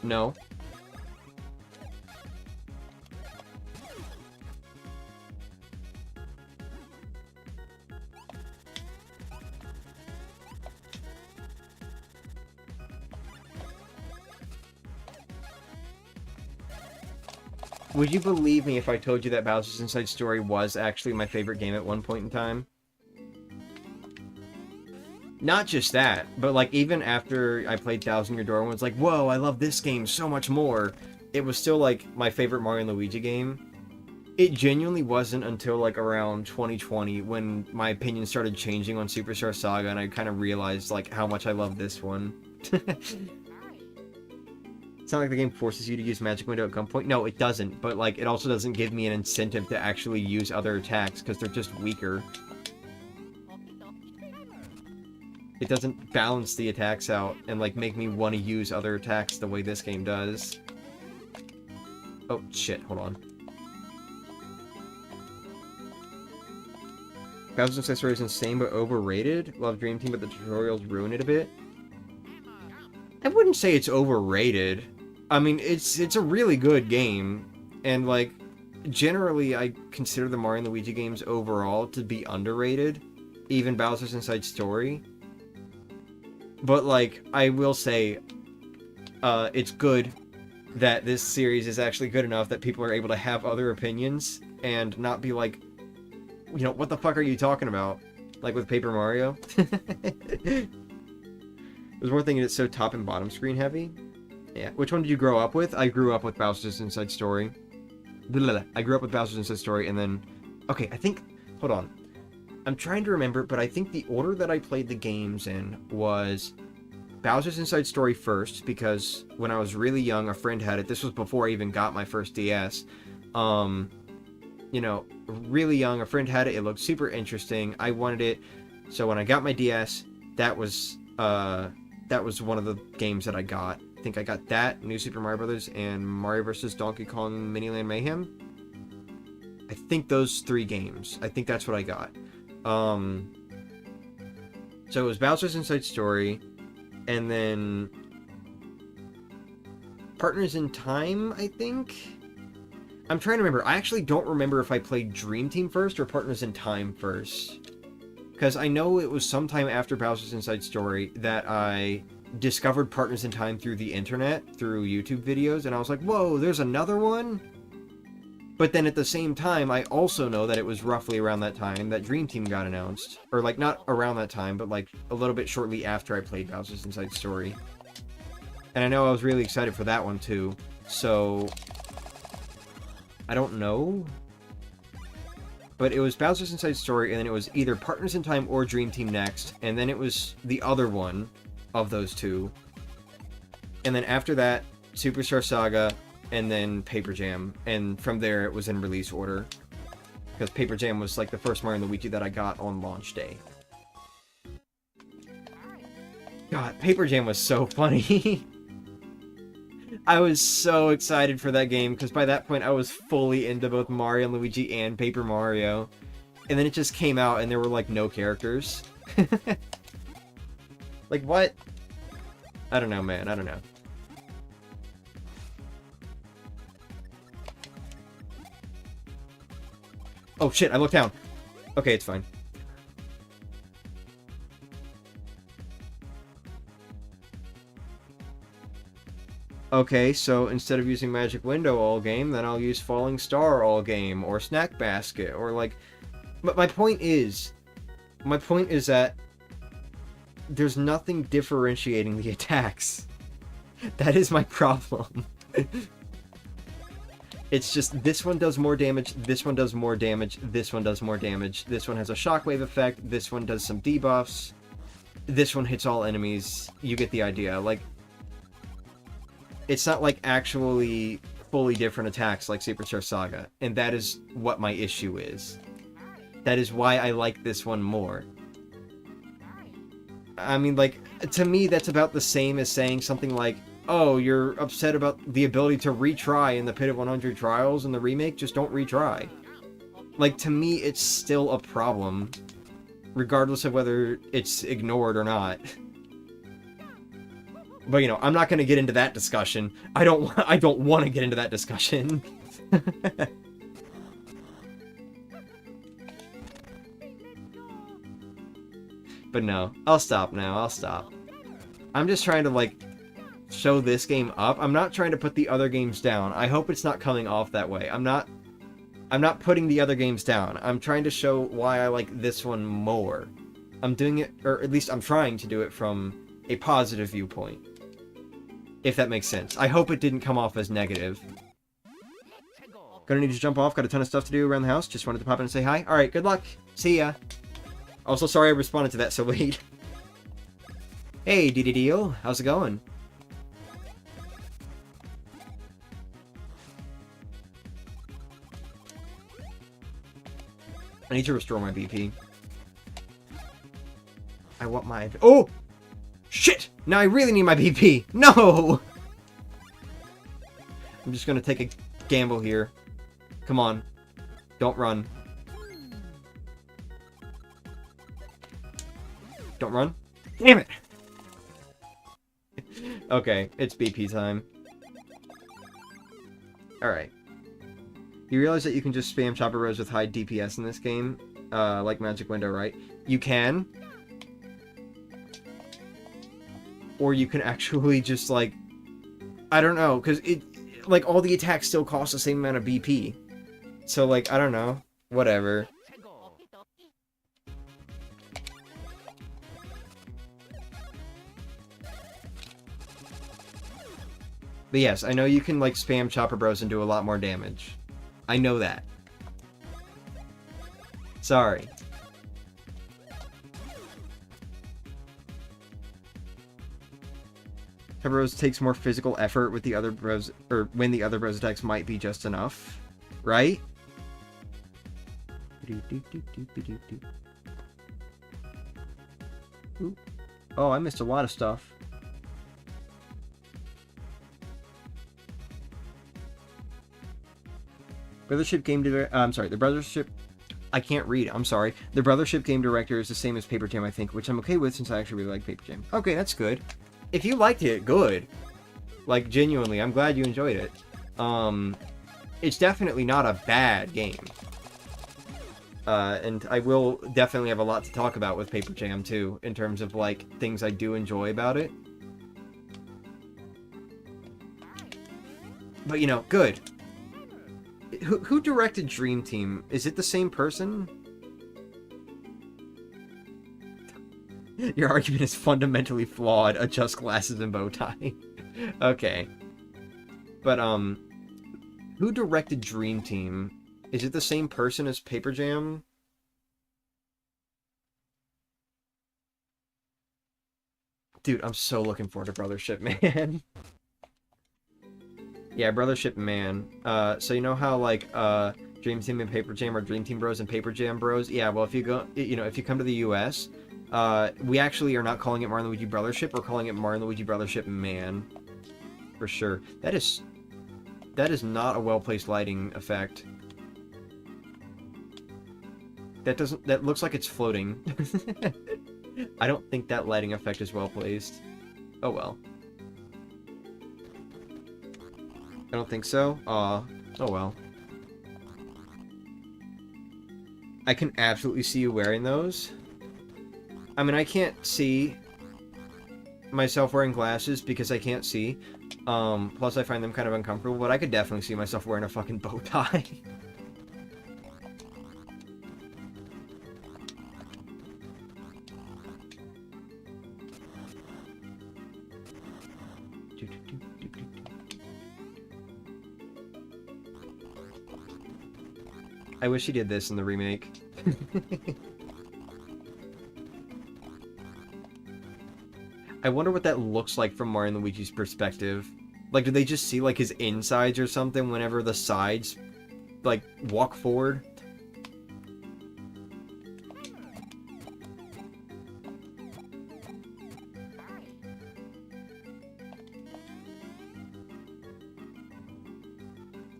No. Would you believe me if I told you that Bowser's Inside Story was actually my favorite game at one point in time? Not just that, but like even after I played Thousand Year Door and was like, whoa, I love this game so much more, it was still like my favorite Mario and Luigi game. It genuinely wasn't until like around 2020 when my opinion started changing on Superstar Saga and I kind of realized like how much I love this one. It's not like the game forces you to use Magic Window at gunpoint. No, it doesn't, but like it also doesn't give me an incentive to actually use other attacks because they're just weaker. It doesn't balance the attacks out and like make me want to use other attacks the way this game does. Oh shit, hold on. Bowser's Inside Story is insane but overrated. Love Dream Team, but the tutorials ruin it a bit. I wouldn't say it's overrated. I mean, it's a really good game, and like generally I consider the Mario and Luigi games overall to be underrated. even Bowser's Inside Story. But, like, I will say, it's good that this series is actually good enough that people are able to have other opinions and not be like, you know, what the fuck are you talking about? Like with Paper Mario. I was more thinking it's so top and bottom screen heavy. Yeah. Which one did you grow up with? I grew up with Bowser's Inside Story. I grew up with Bowser's Inside Story, and then... Okay, I think... Hold on. I'm trying to remember, but I think the order that I played the games in was Bowser's Inside Story first, because when I was really young, a friend had it. This was before I even got my first DS. You know, really young, a friend had it. It looked super interesting. I wanted it. So when I got my DS, that was one of the games that I got. I think I got that, New Super Mario Bros., and Mario vs. Donkey Kong Miniland Mayhem. I think those 3 games. I think that's what I got. So it was Bowser's Inside Story, and then Partners in Time, I think? I'm trying to remember. I actually don't remember if I played Dream Team first or Partners in Time first. Because I know it was sometime after Bowser's Inside Story that I discovered Partners in Time through the internet, through YouTube videos, and I was like, whoa, there's another one? But then at the same time, I also know that it was roughly around that time that Dream Team got announced. Or, like, not around that time, but, like, a little bit shortly after I played Bowser's Inside Story. And I know I was really excited for that one, too. So... I don't know. But it was Bowser's Inside Story, and then it was either Partners in Time or Dream Team next, and then it was the other one of those 2. And then after that, Superstar Saga, and then Paper Jam. And from there, it was in release order. Because Paper Jam was, like, the first Mario Luigi that I got on launch day. God, Paper Jam was so funny. I was so excited for that game, because by that point I was fully into both Mario and Luigi and Paper Mario. And then it just came out and there were, like, no characters. Like, what? I don't know, man. I don't know. Oh, shit, I looked down. Okay, it's fine. Okay, so instead of using Magic Window all game, then I'll use Falling Star all game, or Snack Basket, or like... But my point is that there's nothing differentiating the attacks. That is my problem. It's just, this one does more damage, this one does more damage, this one does more damage, this one has a shockwave effect, this one does some debuffs, this one hits all enemies, you get the idea. Like, it's not like actually fully different attacks like Superstar Saga, and that is what my issue is. That is why I like this one more. I mean, like, to me that's about the same as saying something like, oh, you're upset about the ability to retry in the Pit of 100 Trials in the remake? Just don't retry. Like, to me, it's still a problem, regardless of whether it's ignored or not. But, you know, I'm not going to get into that discussion. I don't want to get into that discussion. But no, I'll stop now. I'll stop. I'm just trying to, like, show this game up. I'm not trying to put the other games down. I hope it's not coming off that way. I'm not putting the other games down. I'm trying to show why I like this one more. I'm doing it, or at least I'm trying to do it from a positive viewpoint. If that makes sense. I hope it didn't come off as negative. Gonna need to jump off. Got a ton of stuff to do around the house. Just wanted to pop in and say hi. Alright, good luck. See ya. Also, sorry I responded to that so late. Hey, DDDO. How's it going? I need to restore my BP. I want my... Oh! Shit! Now I really need my BP! No! I'm just gonna take a gamble here. Come on. Don't run. Don't run. Damn it! Okay, it's BP time. Alright. You realize that you can just spam Chopper Rose with high DPS in this game? Like Magic Window, right? You can. Or you can actually just, like... I don't know, because it... Like, all the attacks still cost the same amount of BP. So, like, I don't know. Whatever. But yes, I know you can, like, spam Chopper Bros and do a lot more damage. I know that. Sorry. Chopper Bros takes more physical effort with the other bros, or when the other bros attacks might be just enough. Right? Ooh. Oh, I missed a lot of stuff. Brothership game director... I'm sorry, the Brothership... I can't read, I'm sorry. The Brothership game director is the same as Paper Jam, I think, which I'm okay with since I actually really like Paper Jam. Okay, that's good. If you liked it, good. Like, genuinely, I'm glad you enjoyed it. It's definitely not a bad game. And I will definitely have a lot to talk about with Paper Jam, too, in terms of, like, things I do enjoy about it. But, you know, good. Who directed Dream Team? Is it the same person? Your argument is fundamentally flawed. Adjust glasses and bow tie. Okay. But, who directed Dream Team? Is it the same person as Paper Jam? Dude, I'm so looking forward to Brothership, man. Yeah, Brothership, man. So you know how, like, Dream Team and Paper Jam are Dream Team Bros and Paper Jam Bros? Yeah, well, if you go, you know, if you come to the US, we actually are not calling it Mario Luigi Brothership, we're calling it Mario Luigi Brothership, man. For sure. That is not a well-placed lighting effect. That looks like it's floating. I don't think that lighting effect is well-placed. Oh well. I don't think so. Oh well. I can absolutely see you wearing those. I mean, I can't see myself wearing glasses because I can't see. Plus I find them kind of uncomfortable, but I could definitely see myself wearing a fucking bow tie. I wish he did this in the remake. I wonder what that looks like from Mario and Luigi's perspective. Like, do they just see, like, his insides or something whenever the sides, like, walk forward?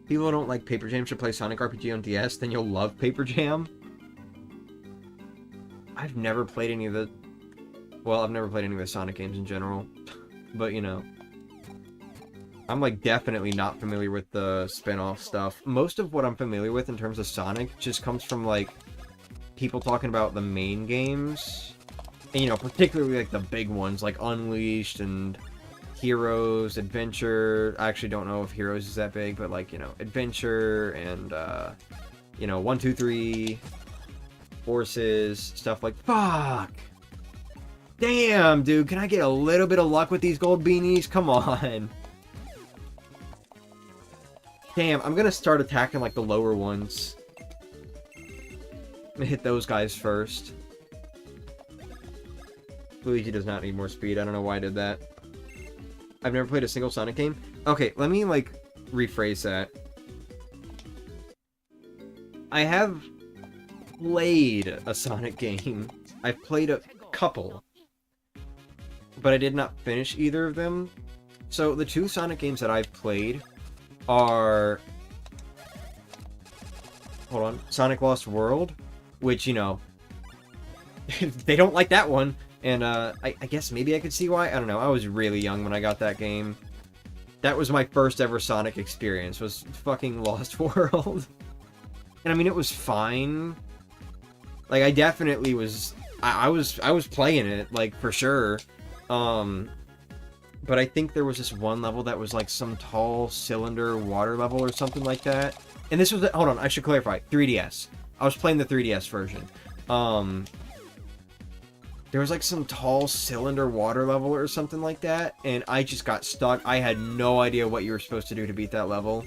People don't like Paper Jam should play Sonic RPG on DS, then you'll love Paper Jam. I've never played any of the... Well, I've never played any of the Sonic games in general. But, you know. I'm, like, definitely not familiar with the spin-off stuff. Most of what I'm familiar with in terms of Sonic just comes from, like, people talking about the main games. And, you know, particularly, like, the big ones, like Unleashed and... Heroes, Adventure. I actually don't know if Heroes is that big, but like, you know, Adventure and, you know, 1, 2, 3, Forces, stuff like, fuck! Damn, dude, can I get a little bit of luck with these gold beanies? Come on. Damn, I'm gonna start attacking like the lower ones. I'm gonna hit those guys first. Luigi does not need more speed. I don't know why I did that. I've never played a single Sonic game. Okay, let me, like, rephrase that. I have played a Sonic game. I've played a couple. But I did not finish either of them. So, the two Sonic games that I've played are... Hold on. Sonic Lost World, which, you know... they don't like that one. And, I guess maybe I could see why. I don't know. I was really young when I got that game. That was my first ever Sonic experience, was fucking Lost World. And, I mean, it was fine. Like, I definitely was I was playing it, like, for sure. But I think there was this one level that was like some tall cylinder water level or something like that. And this was, hold on, I should clarify, 3DS. I was playing the 3DS version. There was like some tall cylinder water level or something like that, and I just got stuck. I had no idea what you were supposed to do to beat that level.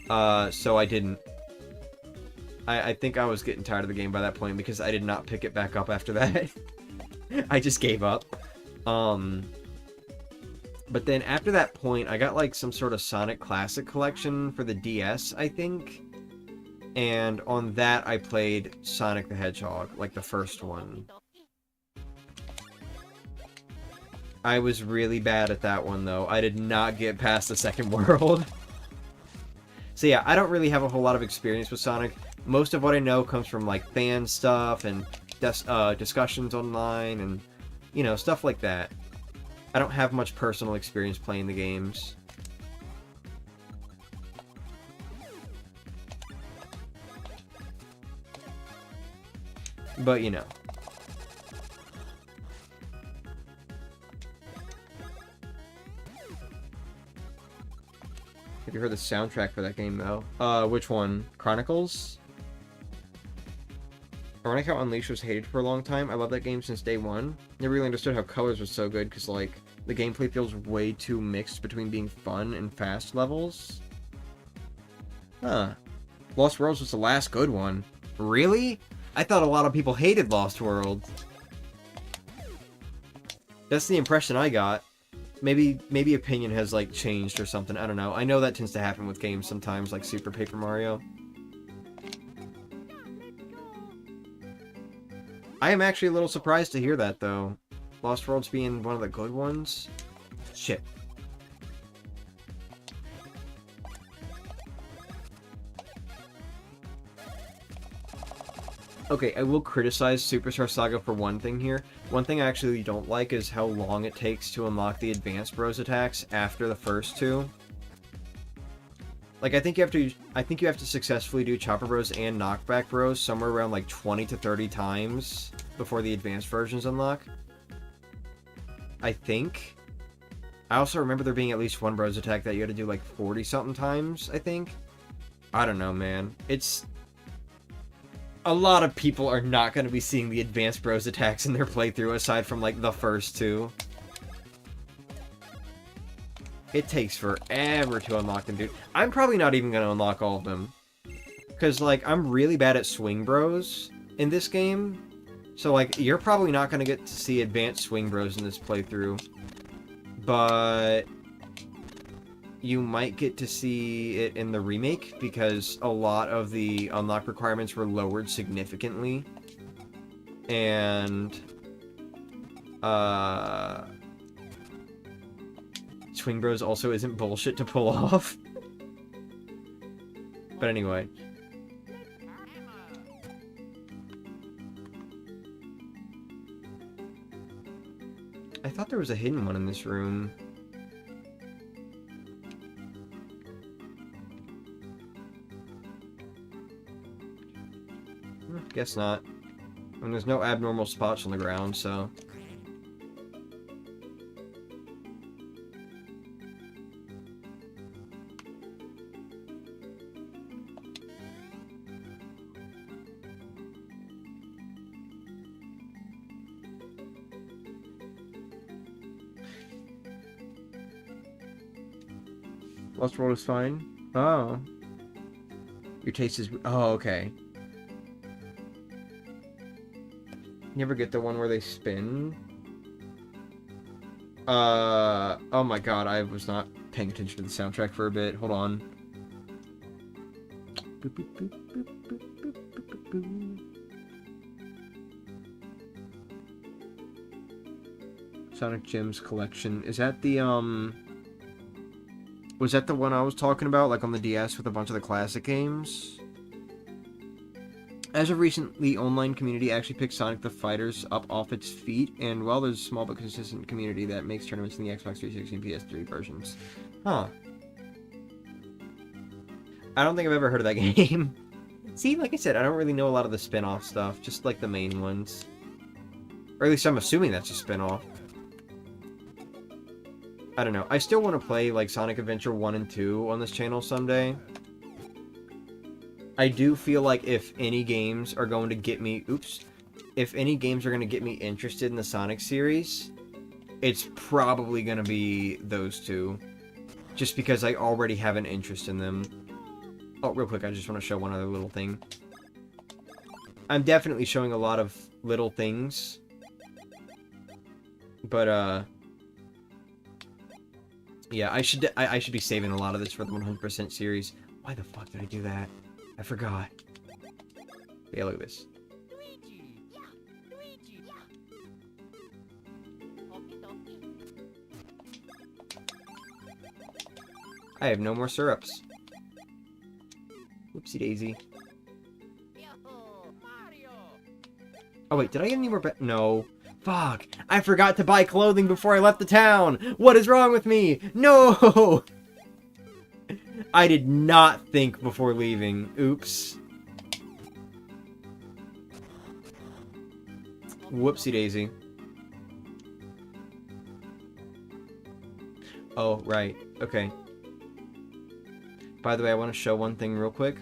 So I didn't. I think I was getting tired of the game by that point because I did not pick it back up after that. I just gave up. But then after that point, I got like some sort of Sonic Classic collection for the DS, I think. And on that, I played Sonic the Hedgehog, like the first one. I was really bad at that one, though. I did not get past the second world. So yeah, I don't really have a whole lot of experience with Sonic. Most of what I know comes from, like, fan stuff and discussions online and, you know, stuff like that. I don't have much personal experience playing the games. But, you know. Have you heard the soundtrack for that game, though? Which one? Chronicles? I like how Unleashed was hated for a long time. I love that game since day one. Never really understood how Colors was so good, because, like, the gameplay feels way too mixed between being fun and fast levels. Huh. Lost Worlds was the last good one. Really? I thought a lot of people hated Lost Worlds. That's the impression I got. Maybe opinion has, like, changed or something. I don't know. I know that tends to happen with games sometimes, like Super Paper Mario. I am actually a little surprised to hear that, though. Lost Worlds being one of the good ones. Shit. Okay, I will criticize Superstar Saga for one thing here. One thing I actually don't like is how long it takes to unlock the advanced bros attacks after the first two. Like, I think you have to successfully do Chopper Bros and Knockback Bros somewhere around like 20 to 30 times before the advanced versions unlock. I think. I also remember there being at least one Bros attack that you had to do like 40-something times, I think. I don't know, man. It's... A lot of people are not going to be seeing the advanced Bros attacks in their playthrough aside from like the first two. It takes forever to unlock them, dude. I'm probably not even going to unlock all of them. Because, like, I'm really bad at Swing Bros in this game. So, like, you're probably not going to get to see advanced Swing Bros in this playthrough. But you might get to see it in the remake, because a lot of the unlock requirements were lowered significantly. And, Swing Bros also isn't bullshit to pull off. But anyway. I thought there was a hidden one in this room. Guess not. I mean, there's no abnormal spots on the ground, so... Lost World is fine. Oh. Your taste is... Oh, okay. You ever get the one where they spin? Oh my god, I was not paying attention to the soundtrack for a bit. Hold on. Sonic Gems Collection. Is that the, was that the one I was talking about, like on the DS with a bunch of the classic games? As of recently, online community actually picked Sonic the Fighters up off its feet, and while there's a small but consistent community that makes tournaments in the Xbox 360 and PS3 versions. Huh. I don't think I've ever heard of that game. See, like I said, I don't really know a lot of the spin-off stuff, just like the main ones. Or at least I'm assuming that's a spin-off. I don't know. I still want to play, like, Sonic Adventure 1 and 2 on this channel someday. I do feel like if any games are going to get me... Oops. If any games are going to get me interested in the Sonic series, it's probably going to be those two. Just because I already have an interest in them. Oh, real quick, I just want to show one other little thing. I'm definitely showing a lot of little things. But, yeah, I should be saving a lot of this for the 100% series. Why the fuck did I do that? I forgot. Yeah, look at this. I have no more syrups. Whoopsie daisy. Oh wait, did I get any more No. Fuck! I forgot to buy clothing before I left the town! What is wrong with me? No! I did not think before leaving. Oops. Whoopsie daisy. Oh, right. Okay. By the way, I want to show one thing real quick.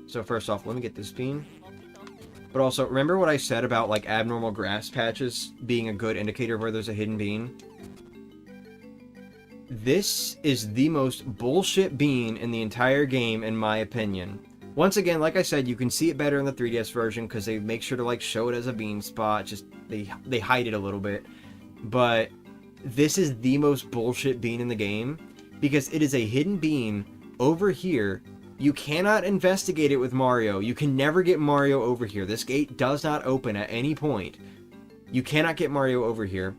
So first off, let me get this bean. But also, remember what I said about, like, abnormal grass patches being a good indicator of where there's a hidden bean? This is the most bullshit bean in the entire game, in my opinion. Once again, like I said, you can see it better in the 3DS version, because they make sure to, like, show it as a bean spot. Just, they hide it a little bit. But this is the most bullshit bean in the game, because it is a hidden bean over here. You cannot investigate it with Mario. You can never get Mario over here. This gate does not open at any point. You cannot get Mario over here.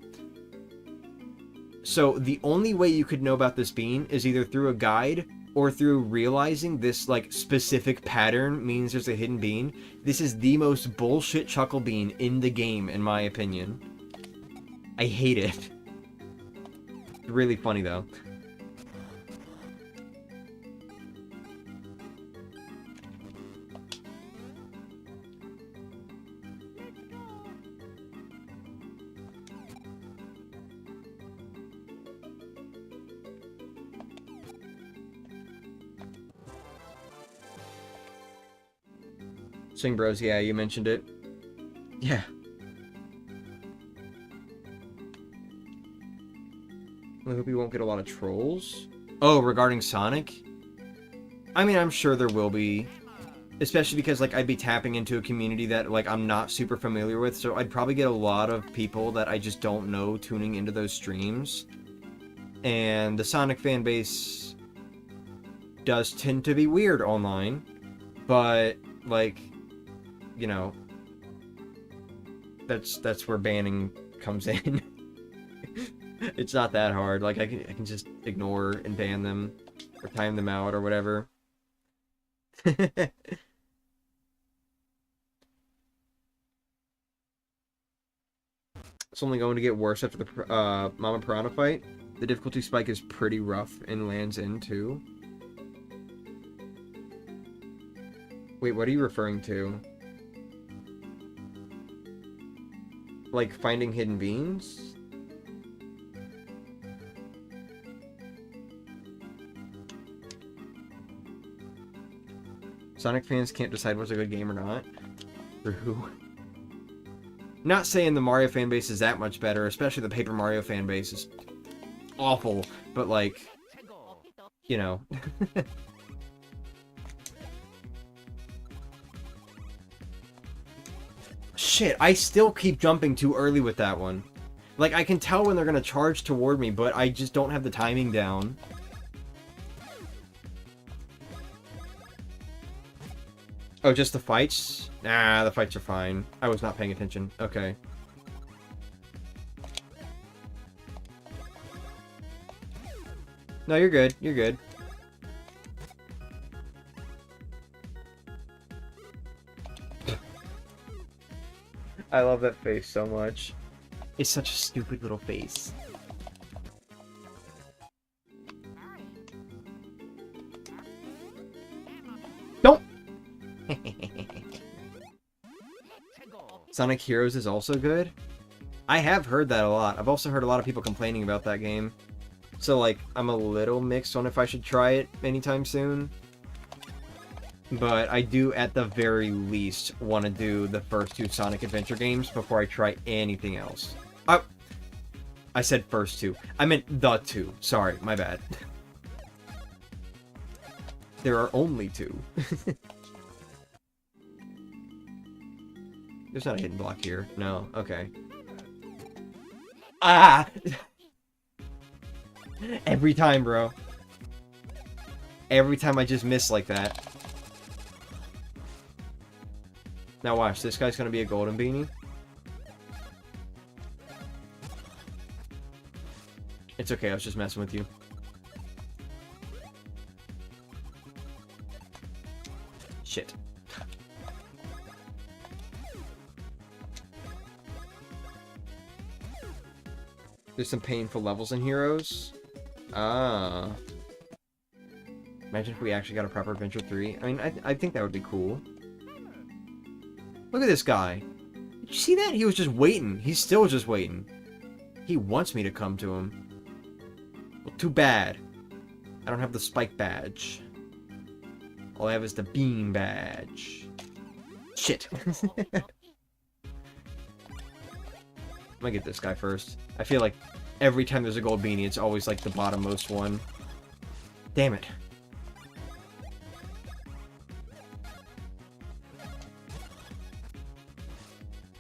So the only way you could know about this bean is either through a guide or through realizing this, like, specific pattern means there's a hidden bean. This is the most bullshit chuckle bean in the game, in my opinion. I hate it. It's really funny, though. Swing Bros, yeah, you mentioned it. Yeah. I hope you won't get a lot of trolls. Oh, regarding Sonic? I mean, I'm sure there will be. Especially because, like, I'd be tapping into a community that, like, I'm not super familiar with, so I'd probably get a lot of people that I just don't know tuning into those streams. And the Sonic fanbase does tend to be weird online, but, like, you know, that's where banning comes in. It's not that hard. Like, I can just ignore and ban them, or time them out, or whatever. It's only going to get worse after the Mama Piranha fight. The difficulty spike is pretty rough in Land's End, too. Wait, what are you referring to? Like, finding hidden beans? Sonic fans can't decide what's a good game or not. For who? Not saying the Mario fanbase is that much better, especially the Paper Mario fanbase is awful, but, like, you know. Shit, I still keep jumping too early with that one. Like, I can tell when they're gonna charge toward me, but I just don't have the timing down. Oh, just the fights? Nah, the fights are fine. I was not paying attention. Okay. No, you're good. You're good. I love that face so much. It's such a stupid little face. Don't! Sonic Heroes is also good? I have heard that a lot. I've also heard a lot of people complaining about that game. So, like, I'm a little mixed on if I should try it anytime soon. But I do, at the very least, want to do the first 2 Sonic Adventure games before I try anything else. I said first 2. I meant the 2. Sorry, my bad. There are only 2. There's not a hidden block here. No, okay. Ah! Every time, bro. Every time I just miss like that. Now watch, this guy's gonna be a golden beanie. It's okay, I was just messing with you. Shit. There's some painful levels in Heroes. Ah. Imagine if we actually got a proper Adventure 3. I mean, I think that would be cool. Look at this guy. Did you see that? He was just waiting. He's still just waiting. He wants me to come to him. Well, too bad. I don't have the spike badge. All I have is the beam badge. Shit. I'm gonna get this guy first. I feel like every time there's a gold beanie, it's always like the bottommost one. Damn it.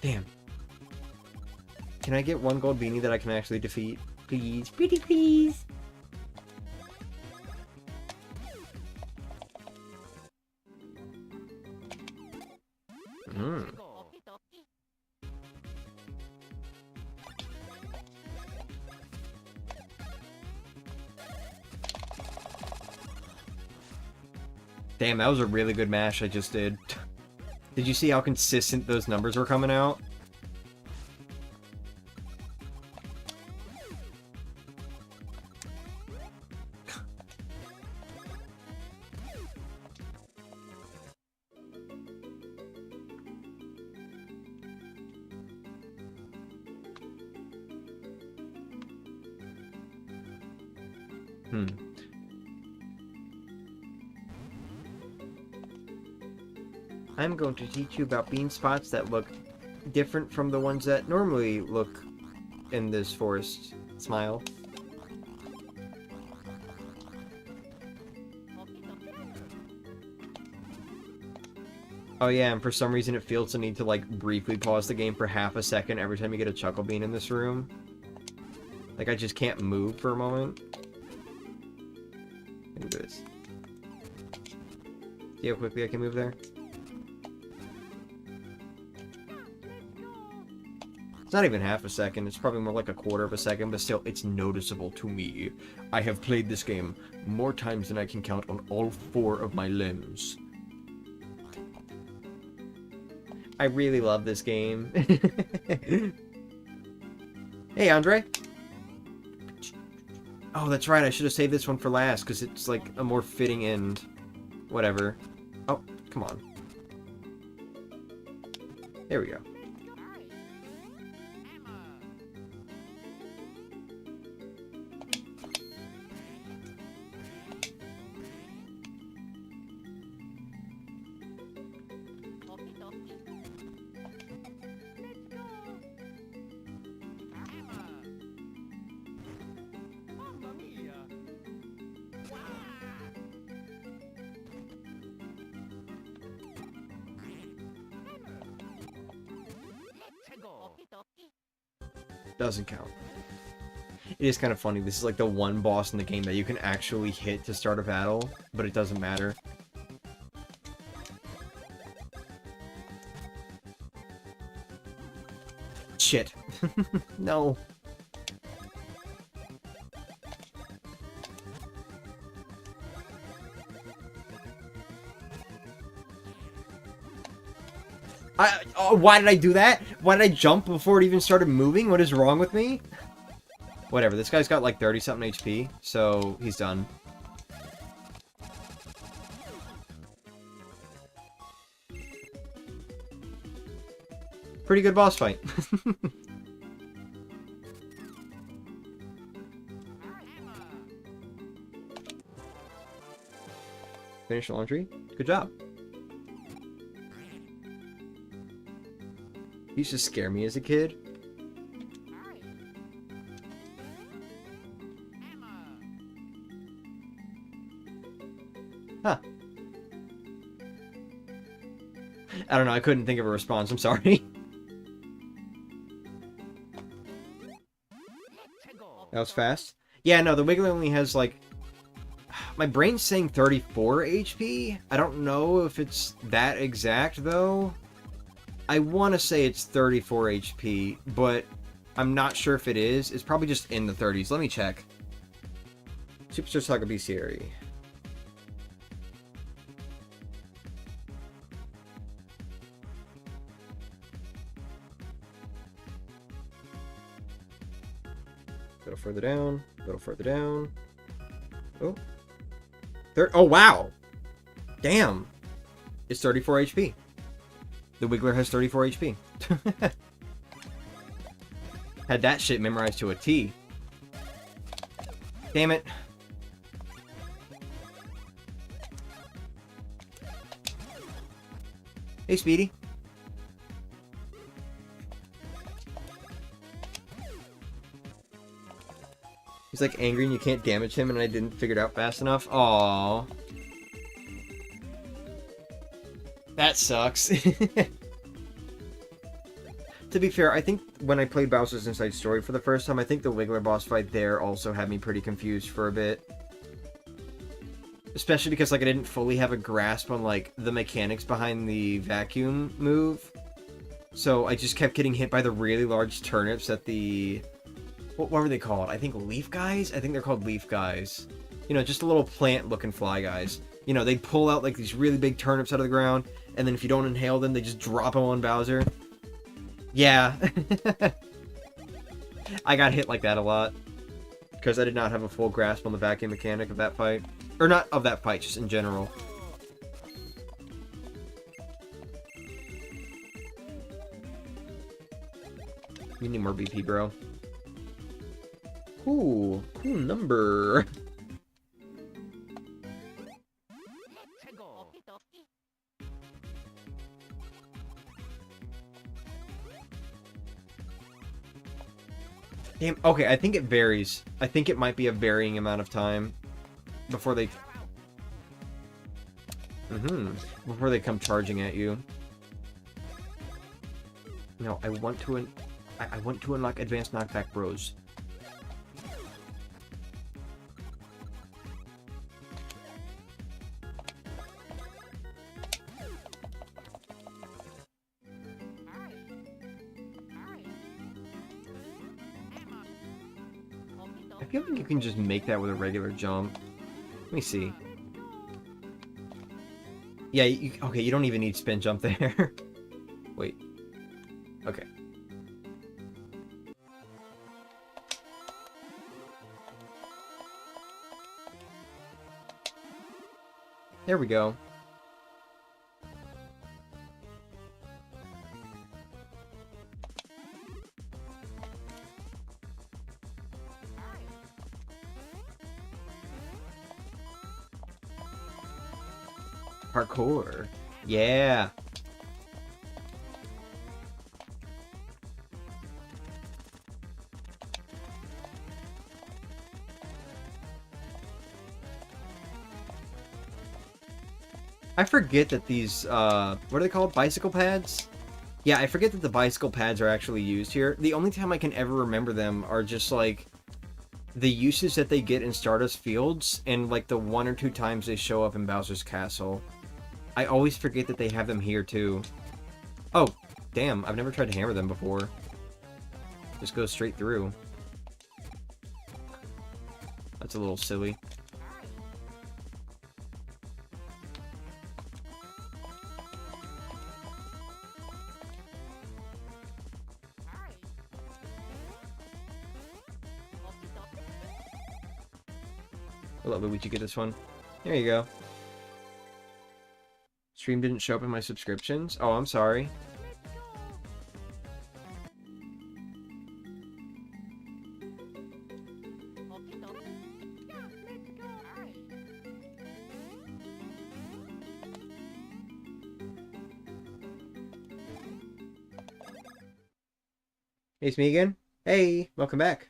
Damn. Can I get one gold beanie that I can actually defeat? Please. Pretty please. Damn, that was a really good mash I just did. Did you see how consistent those numbers were coming out? I'm going to teach you about bean spots that look different from the ones that normally look in this forest. Smile. Oh yeah, and for some reason it feels the need to like briefly pause the game for half a second every time you get a Chuckle Bean in this room. Like I just can't move for a moment. Look at this. See how quickly I can move there? It's not even half a second, it's probably more like a quarter of a second, but still, it's noticeable to me. I have played this game more times than I can count on all 4 of my limbs. I really love this game. Hey, Andre. Oh, that's right, I should have saved this one for last, because it's like a more fitting end. Whatever. Oh, come on. There we go. Doesn't count. It is kind of funny. This is like the one boss in the game that you can actually hit to start a battle, but it doesn't matter. Shit. No. Why did I do that? Why did I jump before it even started moving? What is wrong with me? Whatever, this guy's got like 30-something HP, so he's done. Pretty good boss fight. Finish laundry. Good job. He used to scare me as a kid. Huh. I don't know, I couldn't think of a response, I'm sorry. That was fast. Yeah, no, the Wiggler only has, like... My brain's saying 34 HP? I don't know if it's that exact, though. I want to say it's 34 HP, but I'm not sure if it is. It's probably just in the 30s. Let me check. Superstar Saga bestiary. A little further down. A little further down. Oh. Oh, wow! Damn! It's 34 HP. The Wiggler has 34 HP. Had that shit memorized to a T. Damn it. Hey, Speedy. He's like angry and you can't damage him and I didn't figure it out fast enough. Aww. That sucks. To be fair, I think when I played Bowser's Inside Story for the first time, I think the Wiggler boss fight there also had me pretty confused for a bit. Especially because, like, I didn't fully have a grasp on, like, the mechanics behind the vacuum move. So I just kept getting hit by the really large turnips at the... What were they called? I think leaf guys? I think they're called leaf guys. You know, just the little plant-looking fly guys. You know, they'd pull out, like, these really big turnips out of the ground, and then if you don't inhale them, they just drop them on Bowser. Yeah. I got hit like that a lot. Because I did not have a full grasp on the vacuum mechanic of that fight. Or not of that fight, just in general. You need more BP, bro. Ooh, cool number. Damn, okay, I think it varies. I think it might be a varying amount of time before they... Before they come charging at you. No, I want to unlock advanced knockback bros. I feel like you can just make that with a regular jump. Let me see. Yeah, okay, you don't even need spin jump there. Wait. Okay. There we go. Parkour. Yeah. I forget that these, what are they called? Bicycle pads? Yeah, I forget that the bicycle pads are actually used here. The only time I can ever remember them are just, like, the uses that they get in Stardust Fields, and, like, the 1 or 2 times they show up in Bowser's Castle. I always forget that they have them here, too. Oh, damn, I've never tried to hammer them before. Just go straight through. That's a little silly. I'll let Luigi get this one. There you go. Stream didn't show up in my subscriptions? Oh, I'm sorry. Hey, it's me again. Hey, welcome back.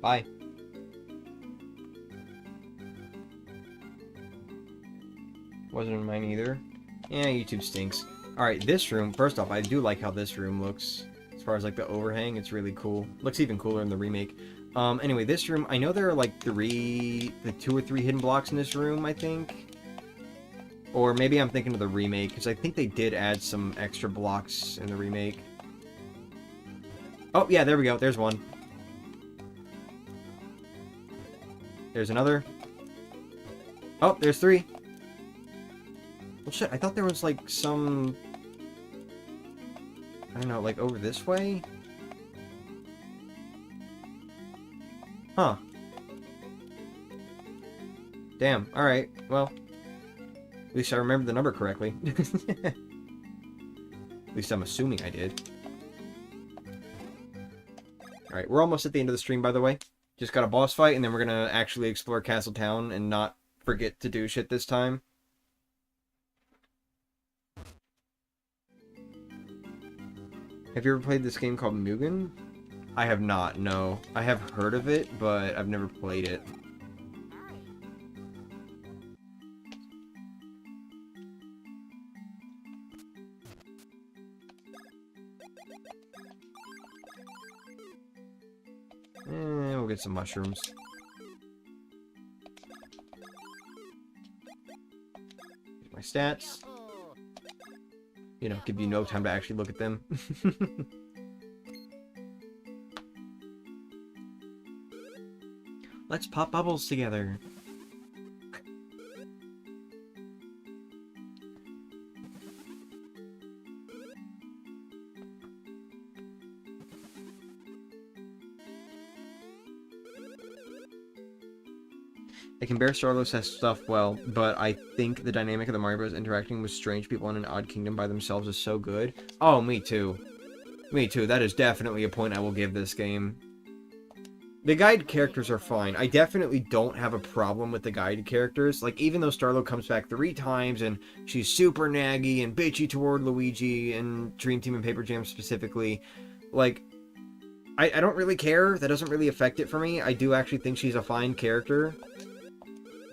Bye. Wasn't in mine either. Yeah, YouTube stinks. Alright, this room, first off, I do like how this room looks. As far as like the overhang, it's really cool. Looks even cooler in the remake. Anyway, this room, I know there are like 2 or 3 hidden blocks in this room, I think. Or maybe I'm thinking of the remake, because I think they did add some extra blocks in the remake. Oh, yeah, there we go. There's one. There's another. Oh, there's 3. Well, shit, I thought there was, like, some... I don't know, like, over this way? Huh. Damn, alright, well... At least I remembered the number correctly. At least I'm assuming I did. Alright, we're almost at the end of the stream, by the way. Just got a boss fight, and then we're gonna actually explore Castle Town and not forget to do shit this time. Have you ever played this game called Mugen? I have not, no. I have heard of it, but I've never played it. We'll get some mushrooms. Get my stats. You know, give you no time to actually look at them. Let's pop bubbles together. I can bear Starless stuff well, but I think the dynamic of the Mario Bros. Interacting with strange people in an odd kingdom by themselves is so good. Oh, me too. Me too. That is definitely a point I will give this game. The guide characters are fine. I definitely don't have a problem with the guide characters. Like, even though Starlo comes back 3 times, and she's super naggy and bitchy toward Luigi and Dream Team and Paper Jam specifically, like, I don't really care. That doesn't really affect it for me. I do actually think she's a fine character.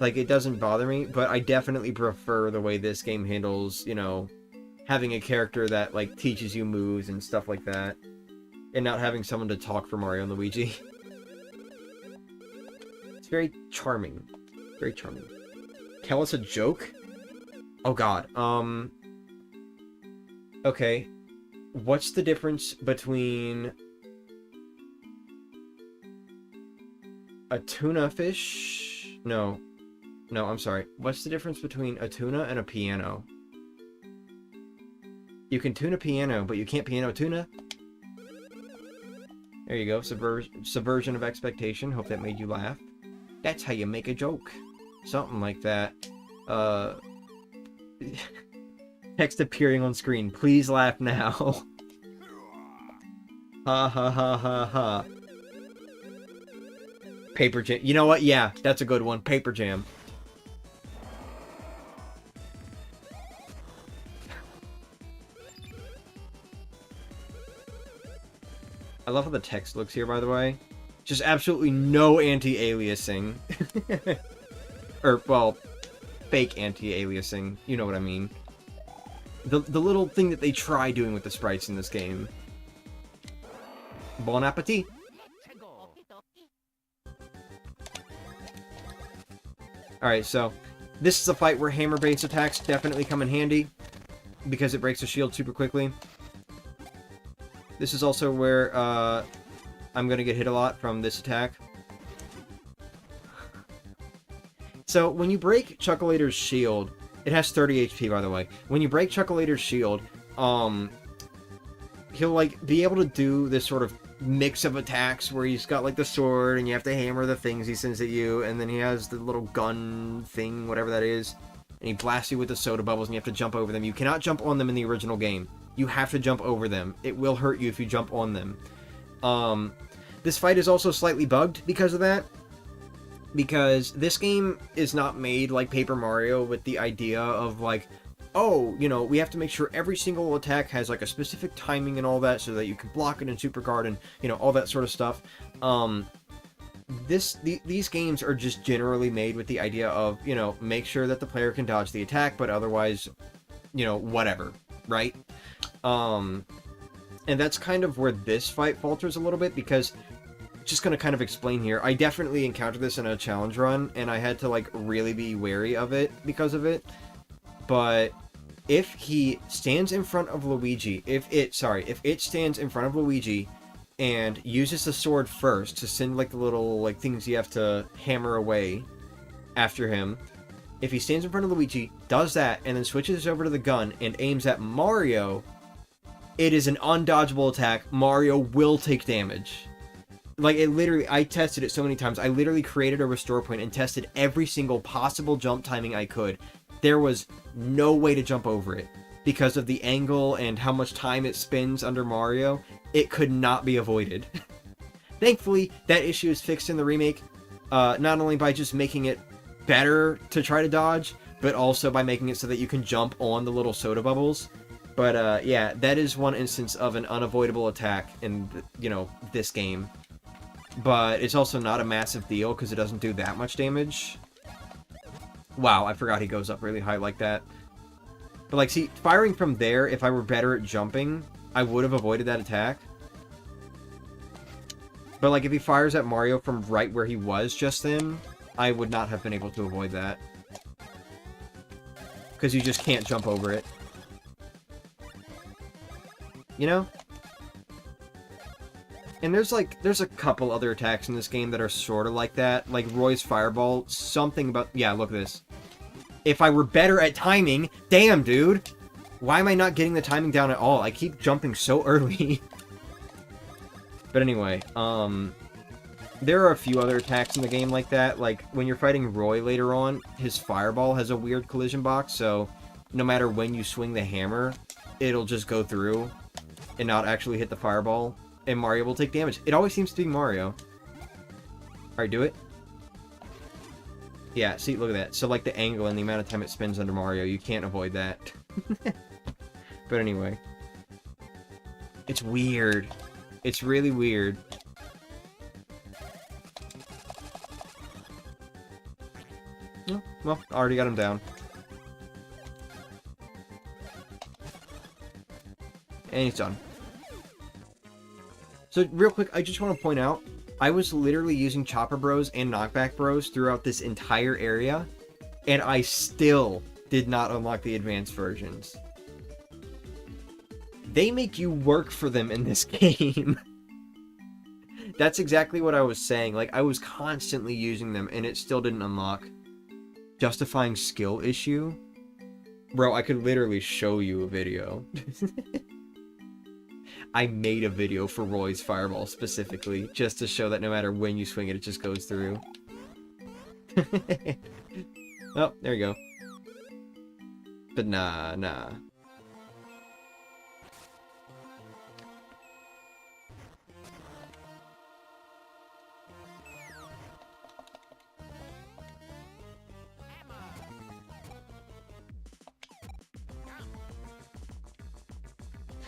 Like, it doesn't bother me, but I definitely prefer the way this game handles, you know, having a character that, like, teaches you moves and stuff like that. And not having someone to talk for Mario and Luigi. It's very charming. Very charming. Tell us a joke? Oh god. Okay. What's the difference between a tuna fish? No. No, I'm sorry. What's the difference between a tuna and a piano? You can tune a piano, but you can't piano tuna? There you go. Subversion of expectation. Hope that made you laugh. That's how you make a joke. Something like that. Text appearing on screen. Please laugh now. Ha ha ha ha ha. Paper Jam. You know what? Yeah, that's a good one. Paper Jam. I love how the text looks here, by the way. Just absolutely no anti-aliasing. Or, well, fake anti-aliasing. You know what I mean. The little thing that they try doing with the sprites in this game. Bon appetit! Alright, so this is a fight where hammer-based attacks definitely come in handy because it breaks the shield super quickly. This is also where I'm going to get hit a lot from this attack. So when you break Chuckolator's shield, it has 30 HP by the way. When you break Chuckolator's shield, he'll like be able to do this sort of mix of attacks where he's got like the sword and you have to hammer the things he sends at you, and then he has the little gun thing, whatever that is, and he blasts you with the soda bubbles and you have to jump over them. You cannot jump on them in the original game. You have to jump over them. It will hurt you if you jump on them. This fight is also slightly bugged because of that. Because this game is not made like Paper Mario with the idea of like, oh, you know, we have to make sure every single attack has like a specific timing and all that so that you can block it in Super Card and, you know, all that sort of stuff. These games are just generally made with the idea of, you know, make sure that the player can dodge the attack, but otherwise, you know, whatever, right? And that's kind of where this fight falters a little bit, because just going to kind of explain here. I definitely encountered this in a challenge run, and I had to, like, really be wary of it because of it. But if he stands in front of Luigi, if it stands in front of Luigi and uses the sword first to send, like, the little, like, things you have to hammer away after him, if he stands in front of Luigi, does that, and then switches over to the gun and aims at Mario, it is an undodgeable attack. Mario will take damage. Like, it literally, I tested it so many times. I literally created a restore point and tested every single possible jump timing I could. There was no way to jump over it. Because of the angle and how much time it spins under Mario, it could not be avoided. Thankfully, that issue is fixed in the remake, not only by just making it better to try to dodge, but also by making it so that you can jump on the little soda bubbles. But, yeah, that is one instance of an unavoidable attack in, you know, this game. But it's also not a massive deal because it doesn't do that much damage. Wow, I forgot he goes up really high like that. But, like, see, firing from there, if I were better at jumping, I would have avoided that attack. But, like, if he fires at Mario from right where he was just then, I would not have been able to avoid that. Because you just can't jump over it. You know? And there's a couple other attacks in this game that are sort of like that. Like Roy's Fireball, something about... Yeah, look at this. If I were better at timing... Damn, dude! Why am I not getting the timing down at all? I keep jumping so early. But anyway, there are a few other attacks in the game like that. Like, when you're fighting Roy later on, his Fireball has a weird collision box, so no matter when you swing the hammer, it'll just go through and not actually hit the Fireball. And Mario will take damage. It always seems to be Mario. Alright, do it. Yeah, see, look at that. So, like, the angle and the amount of time it spends under Mario, you can't avoid that. But anyway. It's weird. It's really weird. Oh, well, I already got him down. And he's done. So, real quick, I just want to point out, I was literally using Chopper Bros and Knockback Bros throughout this entire area, and I still did not unlock the advanced versions. They make you work for them in this game. That's exactly what I was saying. Like, I was constantly using them, and it still didn't unlock. Justifying skill issue? Bro, I could literally show you a video. I made a video for Roy's Fireball specifically, just to show that no matter when you swing it, it just goes through. Oh, there you go. But nah.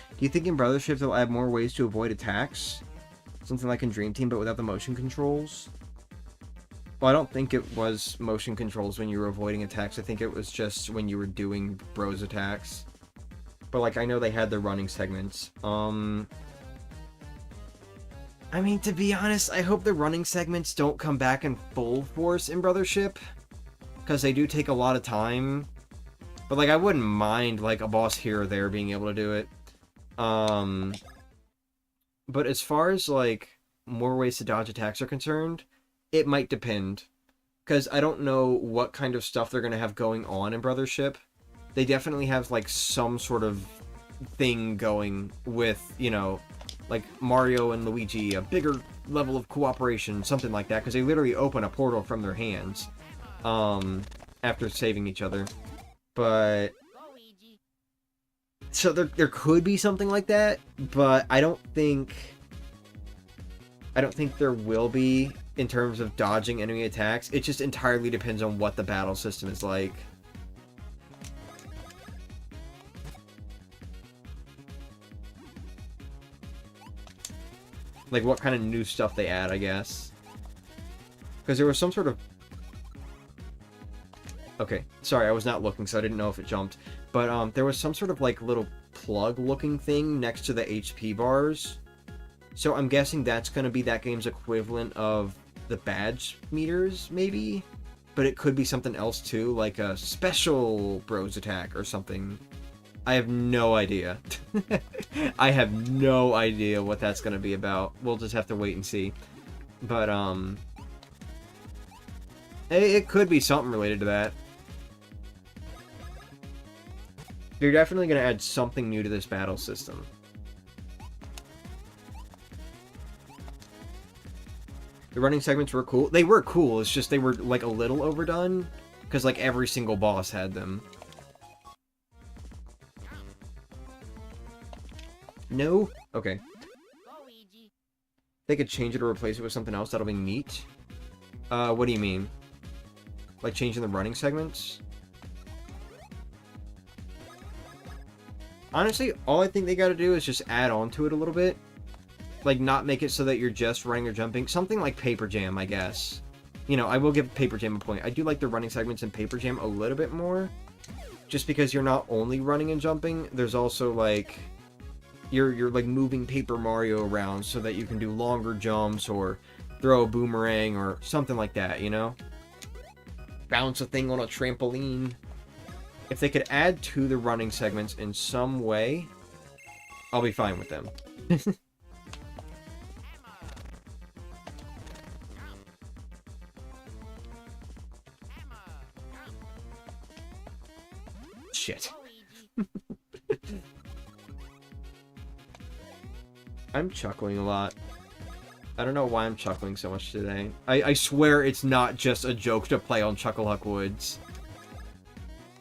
Do you think in Brothership they'll add more ways to avoid attacks? Something like in Dream Team, but without the motion controls? Well, I don't think it was motion controls when you were avoiding attacks. I think it was just when you were doing Bros attacks. But, like, I know they had the running segments. I mean, to be honest, I hope the running segments don't come back in full force in Brothership. Because they do take a lot of time. But, like, I wouldn't mind, like, a boss here or there being able to do it. But as far as, like, more ways to dodge attacks are concerned, it might depend. Because I don't know what kind of stuff they're going to have going on in Brothership. They definitely have, like, some sort of thing going with, you know, like Mario and Luigi, a bigger level of cooperation, something like that, because they literally open a portal from their hands after saving each other. But so there could be something like that, but I don't think there will be in terms of dodging enemy attacks. It just entirely depends on what the battle system is like. Like, what kind of new stuff they add, I guess. Because there was some sort of... Okay, sorry, I was not looking, so I didn't know if it jumped. But, there was some sort of, like, little plug-looking thing next to the HP bars. So I'm guessing that's going to be that game's equivalent of the badge meters, maybe? But it could be something else, too, like a special bros attack or something. I have no idea. I have no idea what that's going to be about. We'll just have to wait and see. But, it could be something related to that. They're definitely going to add something new to this battle system. The running segments were cool. They were cool, it's just they were, like, a little overdone. Because, like, every single boss had them. No? Okay. They could change it or replace it with something else. That'll be neat. What do you mean? Like changing the running segments? Honestly, all I think they gotta do is just add on to it a little bit. Like, not make it so that you're just running or jumping. Something like Paper Jam, I guess. You know, I will give Paper Jam a point. I do like the running segments in Paper Jam a little bit more. Just because you're not only running and jumping, there's also, like... You're like moving Paper Mario around so that you can do longer jumps or throw a boomerang or something like that, you know? Bounce a thing on a trampoline. If they could add to the running segments in some way, I'll be fine with them. Shit. I'm chuckling a lot. I don't know why I'm chuckling so much today. I swear it's not just a joke to play on Chacklehuck Woods.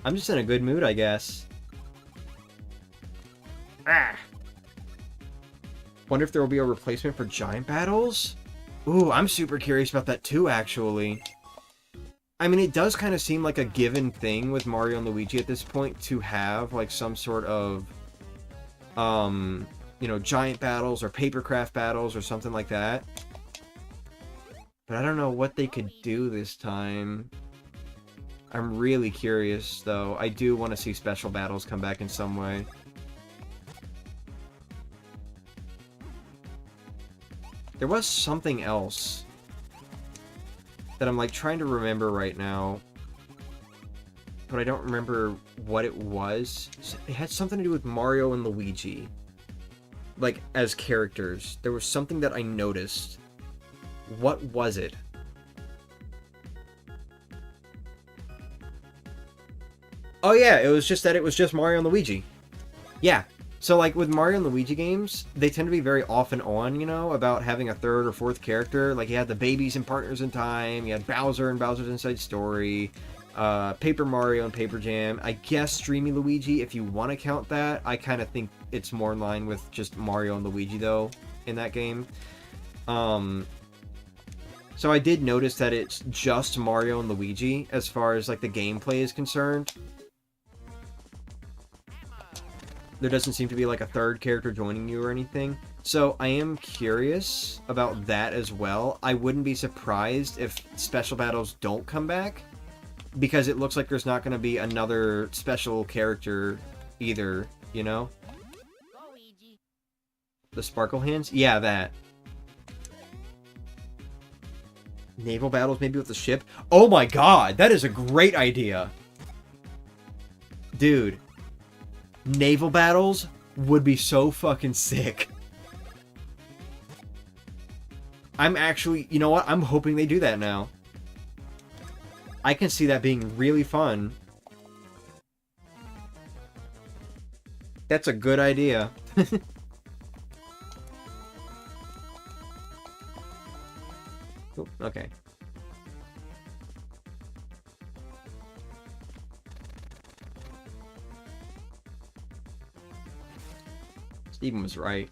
I'm just in a good mood, I guess. Ah! Wonder if there will be a replacement for giant battles? Ooh, I'm super curious about that too, actually. I mean, it does kind of seem like a given thing with Mario and Luigi at this point to have, like, some sort of, you know, giant battles or papercraft battles or something like that. But I don't know what they could do this time. I'm really curious, though. I do want to see special battles come back in some way. There was something else that I'm, like, trying to remember right now. But I don't remember what it was. It had something to do with Mario and Luigi. Like, as characters. There was something that I noticed. What was it? Oh yeah, it was just that it was just Mario and Luigi. Yeah. So, like, with Mario and Luigi games, they tend to be very off and on, you know, about having a third or fourth character. Like, you had the Babies and Partners in Time, you had Bowser and Bowser's Inside Story, Paper Mario and Paper Jam. I guess Streamy Luigi, if you want to count that. I kind of think it's more in line with just Mario and Luigi, though, in that game. So I did notice that it's just Mario and Luigi, as far as, like, the gameplay is concerned. There doesn't seem to be, like, a third character joining you or anything. So I am curious about that as well. I wouldn't be surprised if special battles don't come back, because it looks like there's not going to be another special character either, you know? The Sparkle Hands? Yeah, that. Naval battles maybe with the ship? Oh my god, that is a great idea! Dude. Naval battles would be so fucking sick. I'm actually... You know what? I'm hoping they do that now. I can see that being really fun. That's a good idea. Oop, okay. Steven was right.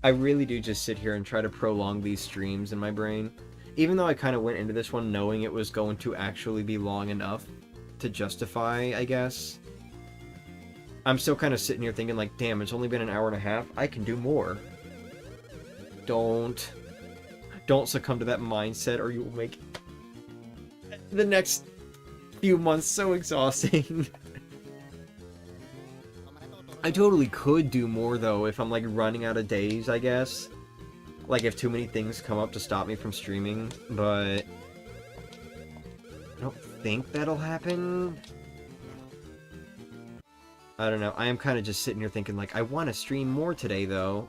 I really do just sit here and try to prolong these streams in my brain. Even though I kind of went into this one knowing it was going to actually be long enough to justify, I guess. I'm still kind of sitting here thinking like, damn, it's only been an hour and a half. I can do more. Don't succumb to that mindset or you will make the next few months so exhausting. I totally could do more though if I'm like running out of days, I guess. Like if too many things come up to stop me from streaming, but I don't think that'll happen. I don't know. I am kind of just sitting here thinking like, I want to stream more today though.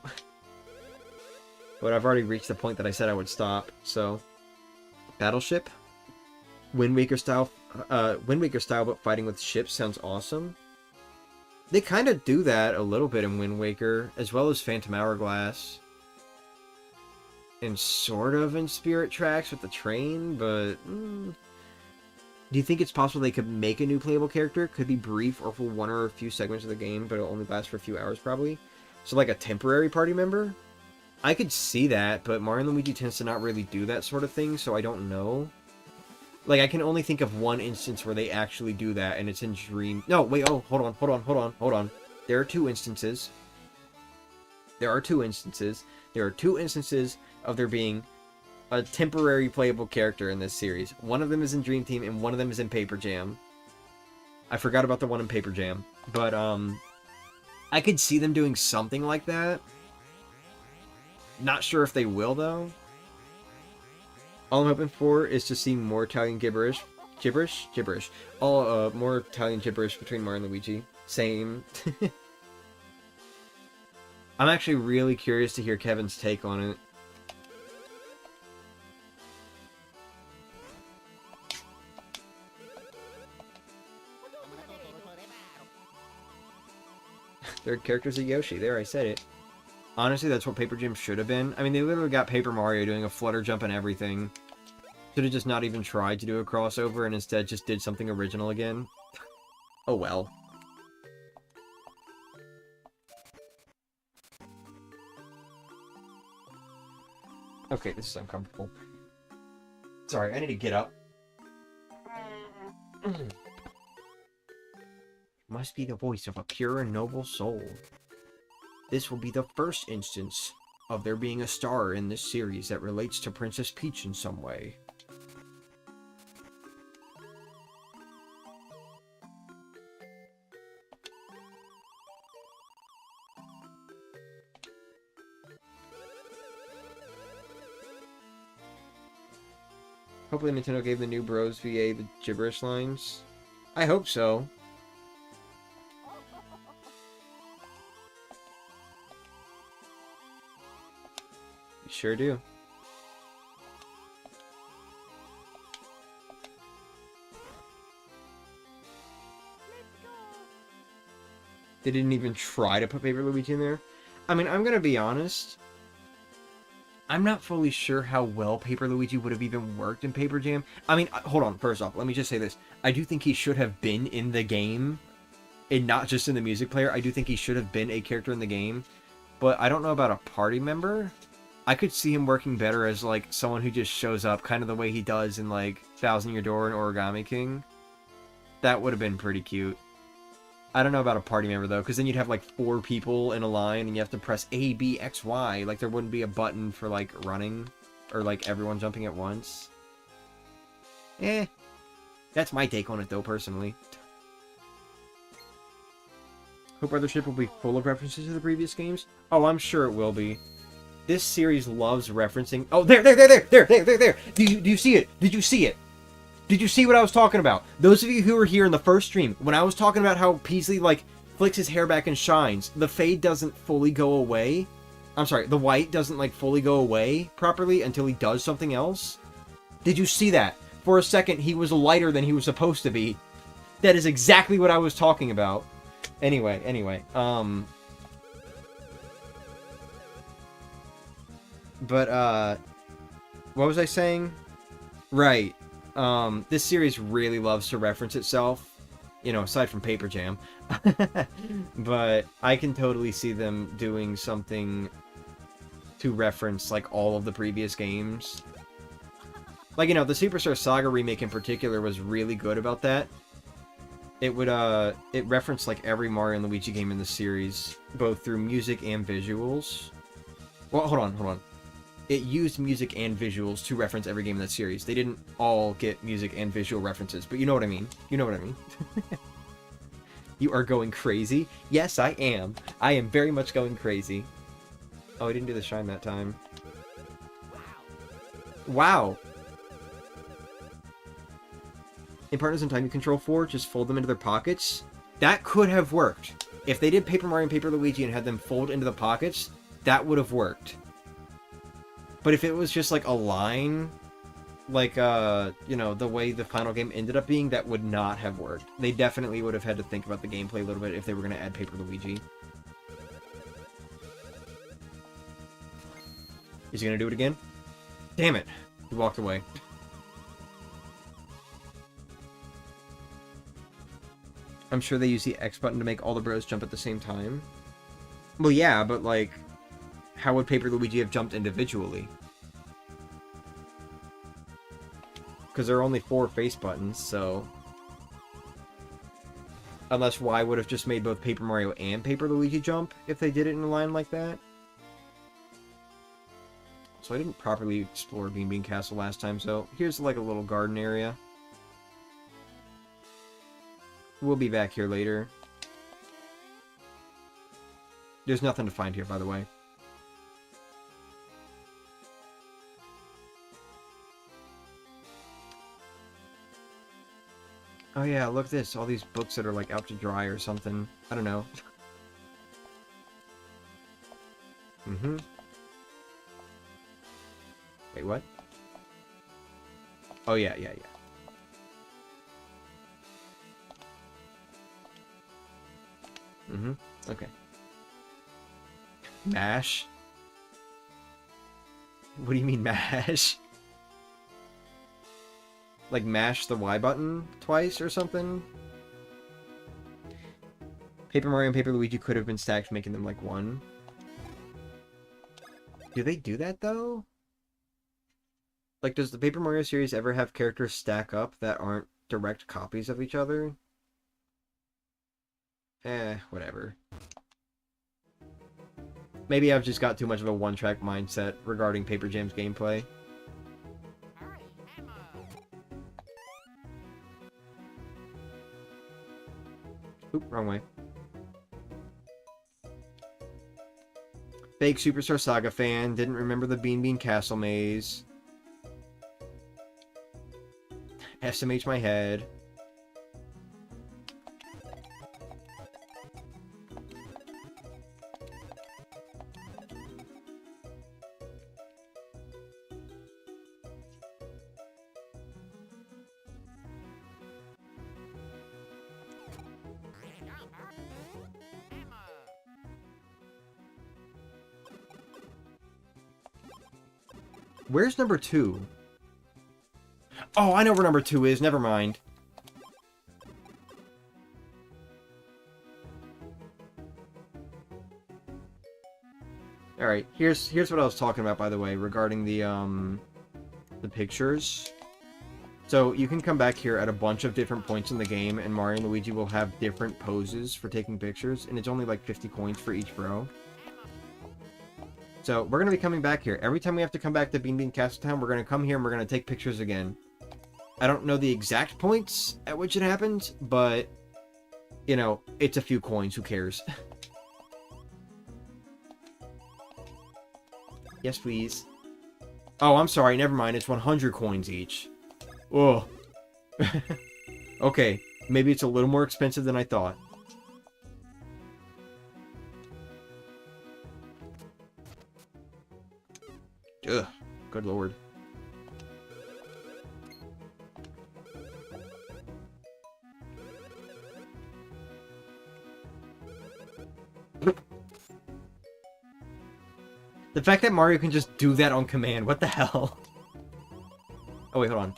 But I've already reached the point that I said I would stop, so. Battleship? Wind Waker style but fighting with ships sounds awesome. They kind of do that a little bit in Wind Waker, as well as Phantom Hourglass. And sort of in Spirit Tracks with the train, but... Do you think it's possible they could make a new playable character? Could be brief or for one or a few segments of the game, but it'll only last for a few hours probably. So like a temporary party member? I could see that, but Mario Luigi tends to not really do that sort of thing, so I don't know. Like, I can only think of one instance where they actually do that, and it's in Dream... No, wait, oh, hold on. There are two instances. There are two instances of there being a temporary playable character in this series. One of them is in Dream Team, and one of them is in Paper Jam. I forgot about the one in Paper Jam. But, I could see them doing something like that. Not sure if they will, though. All I'm hoping for is to see more Italian gibberish. More Italian gibberish between Mario and Luigi. Same. I'm actually really curious to hear Kevin's take on it. Third character's a Yoshi. There, I said it. Honestly, that's what Paper Jam should have been. I mean, they literally got Paper Mario doing a flutter jump and everything. Should have just not even tried to do a crossover and instead just did something original again. Oh well. Okay, this is uncomfortable. Sorry, I need to get up. Must be the voice of a pure and noble soul. This will be the first instance of there being a star in this series that relates to Princess Peach in some way. Hopefully Nintendo gave the new Bros VA the gibberish lines. I hope so. You sure do. They didn't even try to put Paper Luigi in there. I mean, I'm gonna be honest. I'm not fully sure how well Paper Luigi would have even worked in Paper Jam. I mean, hold on, first off, let me just say this. I do think he should have been in the game, and not just in the music player. I do think he should have been a character in the game, but I don't know about a party member. I could see him working better as, like, someone who just shows up, kind of the way he does in, like, Thousand Year Door and Origami King. That would have been pretty cute. I don't know about a party member, though, because then you'd have, like, 4 people in a line, and you have to press A, B, X, Y. Like, there wouldn't be a button for, like, running, or, like, everyone jumping at once. That's my take on it, though, personally. Hope Brothership will be full of references to the previous games. Oh, I'm sure it will be. This series loves referencing... Oh, there! Do you see it? Did you see it? Did you see what I was talking about? Those of you who were here in the first stream, when I was talking about how Peasley, like, flicks his hair back and shines, the fade doesn't fully go away. I'm sorry, the white doesn't, like, fully go away properly until he does something else. Did you see that? For a second, he was lighter than he was supposed to be. That is exactly what I was talking about. Anyway, But, What was I saying? Right. This series really loves to reference itself. You know, aside from Paper Jam. But I can totally see them doing something to reference, like, all of the previous games. Like, you know, the Superstar Saga remake in particular was really good about that. It would, it referenced, like, every Mario and Luigi game in the series, both through music and visuals. Well, hold on. It used music and visuals to reference every game in that series. They didn't all get music and visual references, but you know what I mean. You know what I mean. You are going crazy? Yes, I am. I am very much going crazy. Oh, I didn't do the shine that time. Wow. In Partners in Time you control 4, just fold them into their pockets. That could have worked. If they did Paper Mario and Paper Luigi and had them fold into the pockets, that would have worked. But if it was just like a line, like, you know, the way the final game ended up being, that would not have worked. They definitely would have had to think about the gameplay a little bit if they were going to add Paper Luigi. Is he going to do it again? Damn it. He walked away. I'm sure they use the X button to make all the bros jump at the same time. Well, yeah, but, like, how would Paper Luigi have jumped individually? Because there are only 4 face buttons, so... Unless Y would have just made both Paper Mario and Paper Luigi jump if they did it in a line like that. So I didn't properly explore Bean Bean Castle last time, so here's like a little garden area. We'll be back here later. There's nothing to find here, by the way. Oh yeah, look at this. All these books that are like out to dry or something. I don't know. Mm-hmm. Wait, what? Oh yeah. Mm-hmm. Okay. Mash? What do you mean mash? Like mash the Y button twice or something? Paper Mario and Paper Luigi could have been stacked, making them like one. Do they do that though? Like, does the Paper Mario series ever have characters stack up that aren't direct copies of each other? Whatever. Maybe I've just got too much of a one-track mindset regarding Paper Jam's gameplay. Oop, wrong way. Fake Superstar Saga fan, didn't remember the Bean Bean Castle maze. SMH my head. Where's number 2? Oh, I know where number 2 is. Never mind. Alright, here's what I was talking about, by the way, regarding the pictures. So, you can come back here at a bunch of different points in the game, and Mario and Luigi will have different poses for taking pictures, and it's only like 50 coins for each bro. So, we're going to be coming back here. Every time we have to come back to Bean Bean Castle Town, we're going to come here and we're going to take pictures again. I don't know the exact points at which it happens, but, you know, it's a few coins. Who cares? Yes, please. Oh, I'm sorry. Never mind. It's 100 coins each. Oh. Okay. Maybe it's a little more expensive than I thought. Ugh. Good lord. The fact that Mario can just do that on command, what the hell? Oh, wait, hold on.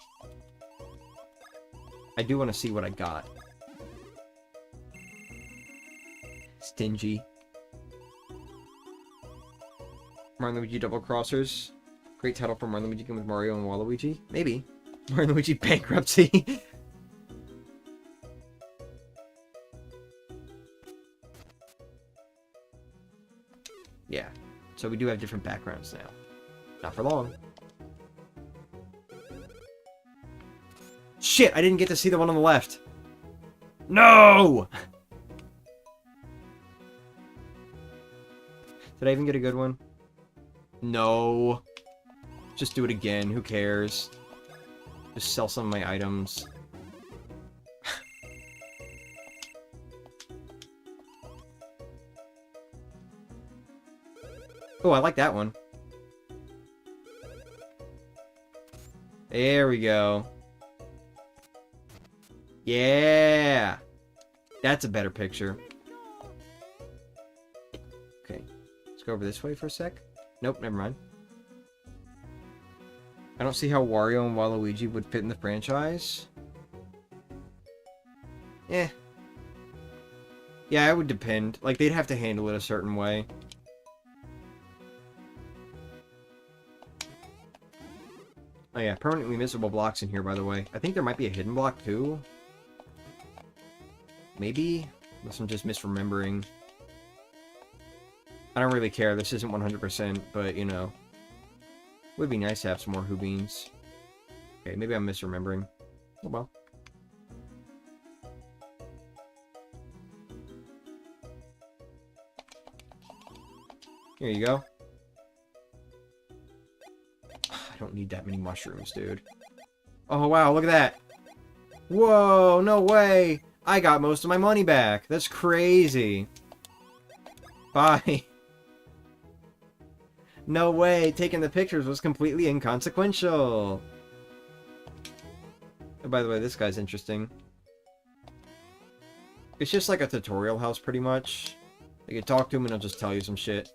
I do want to see what I got. Stingy. Mario Luigi Double Crossers. Great title for Mario Luigi game with Mario and Waluigi. Maybe. Mario Luigi Bankruptcy. Yeah. So we do have different backgrounds now. Not for long. Shit, I didn't get to see the one on the left. No! Did I even get a good one? No. Just do it again. Who cares? Just sell some of my items. Oh, I like that one. There we go. Yeah! That's a better picture. Okay. Let's go over this way for a sec. Nope, never mind. I don't see how Wario and Waluigi would fit in the franchise. Eh. Yeah, it would depend. Like, they'd have to handle it a certain way. Oh yeah, permanently missable blocks in here, by the way. I think there might be a hidden block, too. Maybe? Unless I'm just misremembering. I don't really care. This isn't 100%, but, you know. Would be nice to have some more Hoobines. Okay, maybe I'm misremembering. Oh well. Here you go. I don't need that many mushrooms, dude. Oh, wow, look at that. Whoa, no way. I got most of my money back. That's crazy. Bye. No way, taking the pictures was completely inconsequential. Oh, by the way, this guy's interesting. It's just like a tutorial house, pretty much. You can talk to him and he'll just tell you some shit.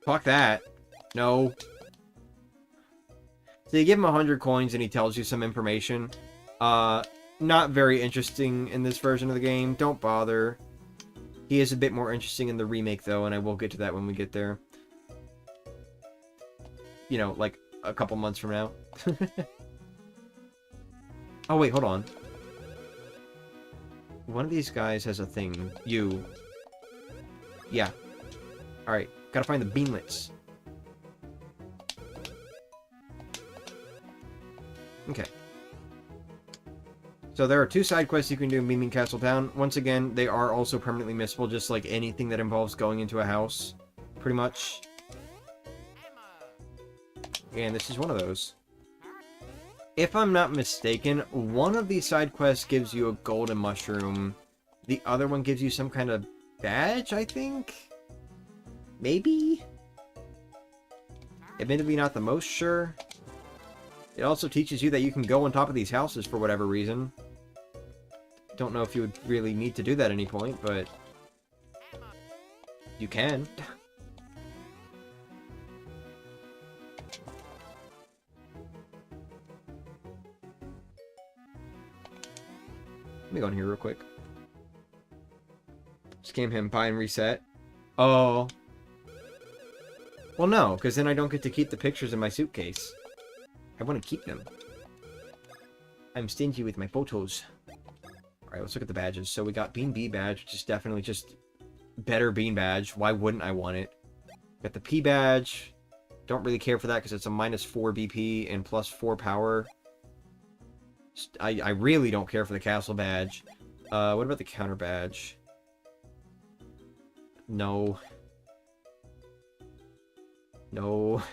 Fuck that. No. So you give him 100 coins and he tells you some information. Not very interesting in this version of the game. Don't bother. He is a bit more interesting in the remake, though, and I will get to that when we get there. You know, like a couple months from now. Oh, wait, hold on. One of these guys has a thing. You. Yeah. Alright, gotta find the beanlets. Okay. So there are 2 side quests you can do in Beaming Castle Town. Once again, they are also permanently missable, just like anything that involves going into a house. Pretty much. And this is one of those. If I'm not mistaken, one of these side quests gives you a golden mushroom. The other one gives you some kind of badge, I think? Maybe? Admittedly not the most sure. It also teaches you that you can go on top of these houses for whatever reason. Don't know if you would really need to do that at any point, but you can. Let me go in here real quick. Scam him, buy and reset. Oh. Well, no, because then I don't get to keep the pictures in my suitcase. I want to keep them. I'm stingy with my photos. Alright, let's look at the badges. So we got Bean B badge, which is definitely just better Bean badge. Why wouldn't I want it? Got the P badge. Don't really care for that because it's a -4 BP and +4 power. I really don't care for the castle badge. What about the counter badge? No. No.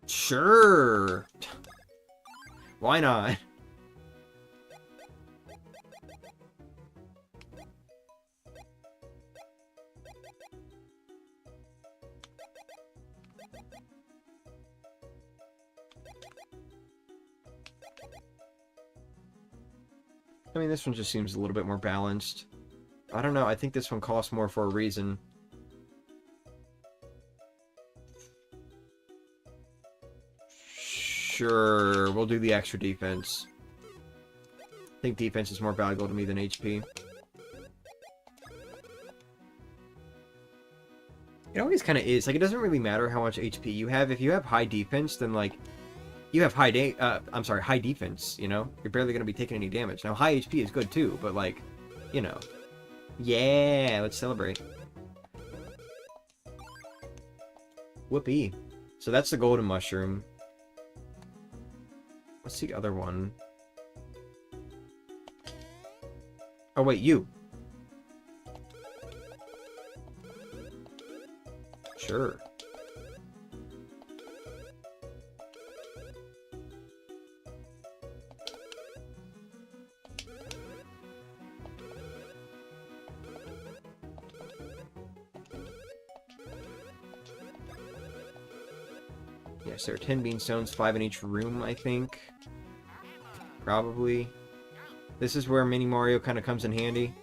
Sure. Why not? I mean, this one just seems a little bit more balanced. I don't know, I think this one costs more for a reason. Sure, we'll do the extra defense. I think defense is more valuable to me than HP. It always kind of is. Like, it doesn't really matter how much HP you have. If you have high defense, then, like, you have high defense, you know? You're barely going to be taking any damage. Now, high HP is good, too, but, like, you know. Yeah, let's celebrate. Whoopee. So that's the golden mushroom. What's the other one? Oh, wait, you. Sure. Yes, there are 10 beanstones, 5 in each room, I think. Probably. This is where Mini Mario kind of comes in handy.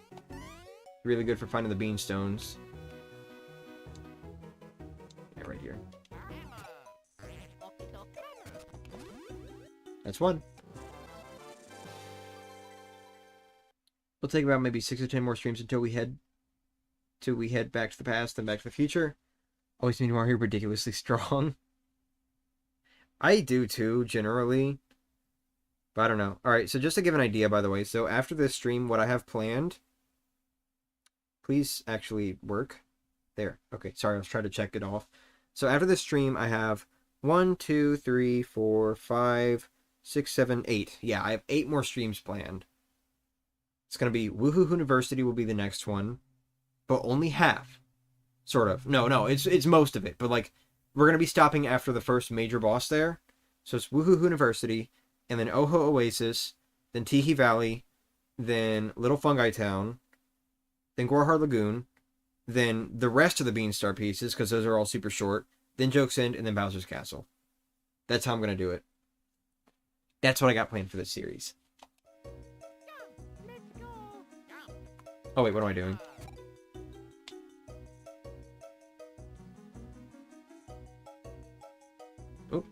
Really good for finding the beanstones. Yeah, right here. That's one. We'll take about maybe 6 or 10 more streams until we head back to the past and back to the future. Always Mini Mario ridiculously strong. I do too, generally. But I don't know. Alright, so just to give an idea, by the way, so after this stream, what I have planned... Please actually work. There. Okay, sorry, I was trying to check it off. So after this stream, I have 1, 2, 3, 4, 5, 6, 7, 8. Yeah, I have 8 more streams planned. It's going to be Woohoo University will be the next one. But only half. Sort of. No, it's most of it. But, like, we're going to be stopping after the first major boss there. So it's Woohoo University, and then Oho Oasis, then Teehee Valley, then Little Fungi Town, then Gorhar Lagoon, then the rest of the Beanstar pieces, because those are all super short, then Joke's End, and then Bowser's Castle. That's how I'm going to do it. That's what I got planned for this series. Oh wait, what am I doing? Oh.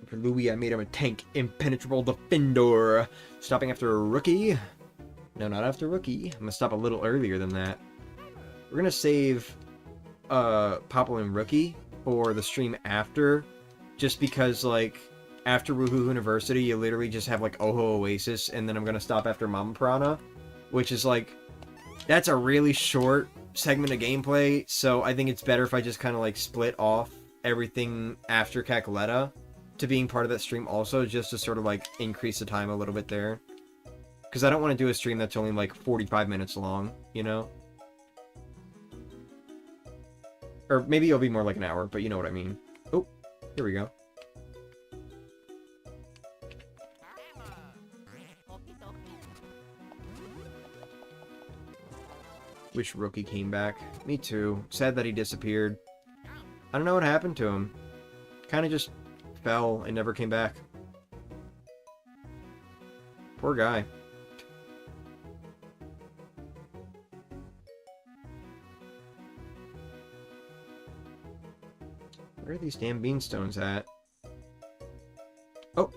For Louis, I made him a tank impenetrable defender. Stopping after a rookie. No, not after rookie. I'm gonna stop a little earlier than that. We're gonna save Popple and Rookie for the stream after. Just because, like, after Woohoo University, you literally just have, like, Oho Oasis, and then I'm gonna stop after Mama Piranha, which is, like, that's a really short segment of gameplay, so I think it's better if I just kind of, like, split off everything after Chacklehuck to being part of that stream also, just to sort of, like, increase the time a little bit there. Because I don't want to do a stream that's only, like, 45 minutes long, you know? Or maybe it'll be more like an hour, but you know what I mean. Oh, here we go. Wish Rookie came back. Me too. Sad that he disappeared. I don't know what happened to him. Kind of just fell and never came back. Poor guy. Where are these damn beanstones at? Oh!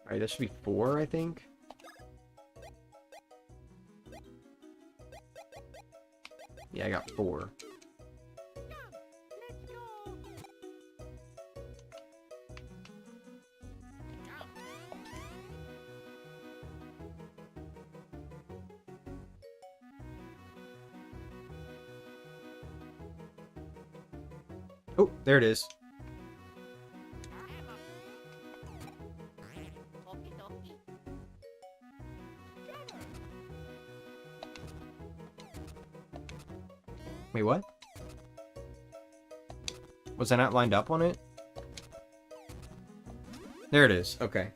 Alright, that should be 4, I think. Yeah, I got 4. Oh, there it is. Wait, what? Was I not lined up on it? There it is. Okay.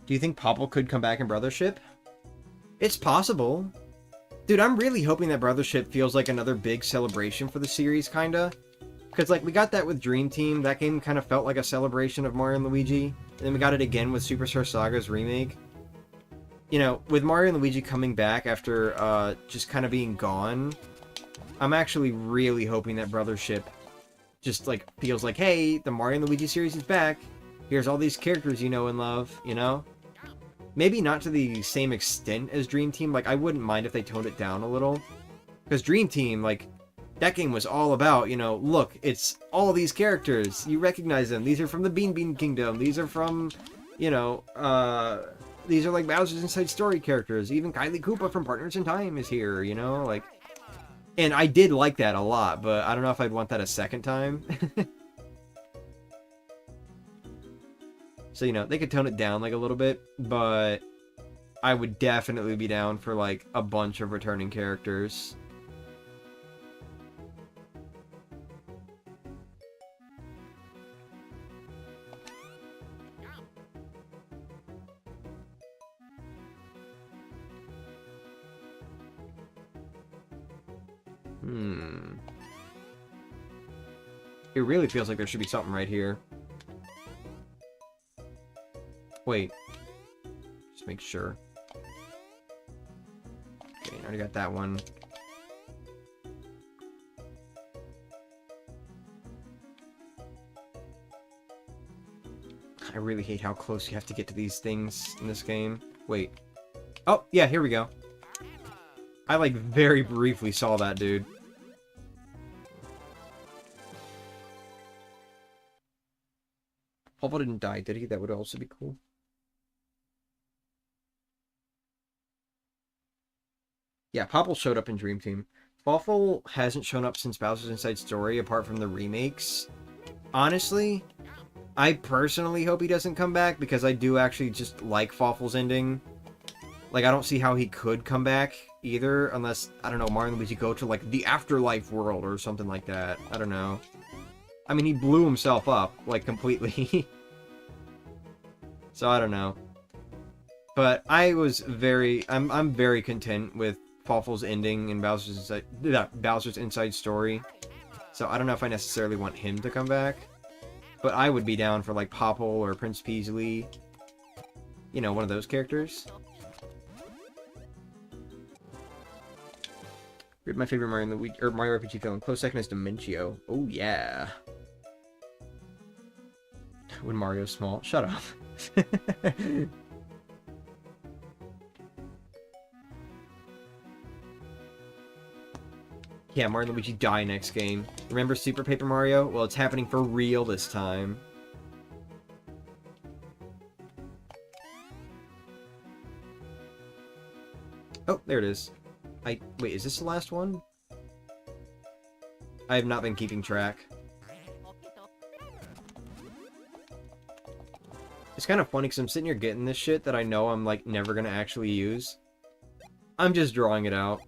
Do you think Popple could come back in Brothership? It's possible. Dude, I'm really hoping that Brothership feels like another big celebration for the series, kinda. Because, like, we got that with Dream Team. That game kind of felt like a celebration of Mario and Luigi. And then we got it again with Superstar Saga's remake. You know, with Mario and Luigi coming back after just kind of being gone, I'm actually really hoping that Brothership just, like, feels like, hey, the Mario and Luigi series is back. Here's all these characters you know and love, you know? Maybe not to the same extent as Dream Team. Like, I wouldn't mind if they toned it down a little. Because Dream Team, like, that game was all about, you know, look, it's all these characters. You recognize them. These are from the Bean Bean Kingdom. These are from, you know, these are like Bowser's Inside Story characters. Even Kylie Koopa from Partners in Time is here, you know? Like, and I did like that a lot, but I don't know if I'd want that a second time. So, you know, they could tone it down, like, a little bit, but I would definitely be down for, like, a bunch of returning characters. It really feels like there should be something right here. Wait. Just make sure. Okay, I already got that one. I really hate how close you have to get to these things in this game. Wait. Oh, yeah, here we go. I, like, very briefly saw that, dude. Popple didn't die, did he? That would also be cool. Yeah, Popple showed up in Dream Team. Popple hasn't shown up since Bowser's Inside Story, apart from the remakes. Honestly, I personally hope he doesn't come back, because I do actually just like Popple's ending. Like, I don't see how he could come back, either, unless, I don't know, Mario and Luigi go to, like, the afterlife world, or something like that. I don't know. I mean, he blew himself up, like, completely. So, I don't know. But I was I'm very content with Popple's ending in Bowser's Inside Story. So I don't know if I necessarily want him to come back. But I would be down for, like, Popple or Prince Peasley. You know, one of those characters. My favorite Mario RPG film. Close second is Dimentio. Oh, yeah. When Mario's small. Shut up. Yeah, Mario and Luigi die next game. Remember Super Paper Mario? Well, it's happening for real this time. Oh, there it is. Wait, is this the last one? I have not been keeping track. It's kind of funny because I'm sitting here getting this shit that I know I'm, like, never gonna actually use. I'm just drawing it out.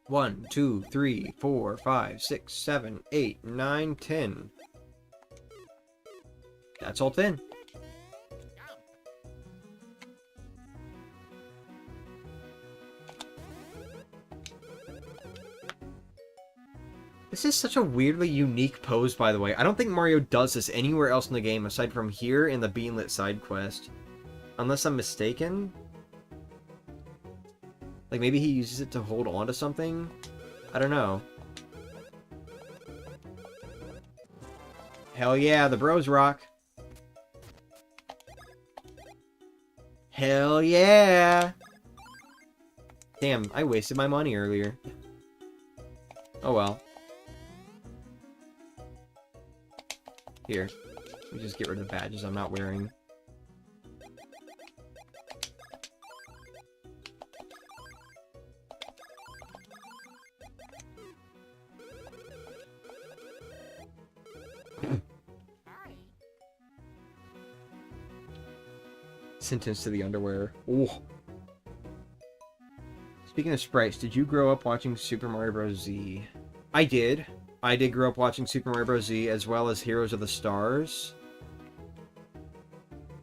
1, 2, 3, 4, 5, 6, 7, 8, 9, 10. That's all 10. This is such a weirdly unique pose, by the way. I don't think Mario does this anywhere else in the game aside from here in the Beanlit side quest. Unless I'm mistaken. Like, maybe he uses it to hold on to something? I don't know. Hell yeah, the bros rock. Hell yeah! Damn, I wasted my money earlier. Oh well. Here. Let me just get rid of the badges I'm not wearing. Sentence to the underwear. Ooh. Speaking of sprites, did you grow up watching Super Mario Bros. Z? I did. I did grow up watching Super Mario Bros. Z as well as Heroes of the Stars.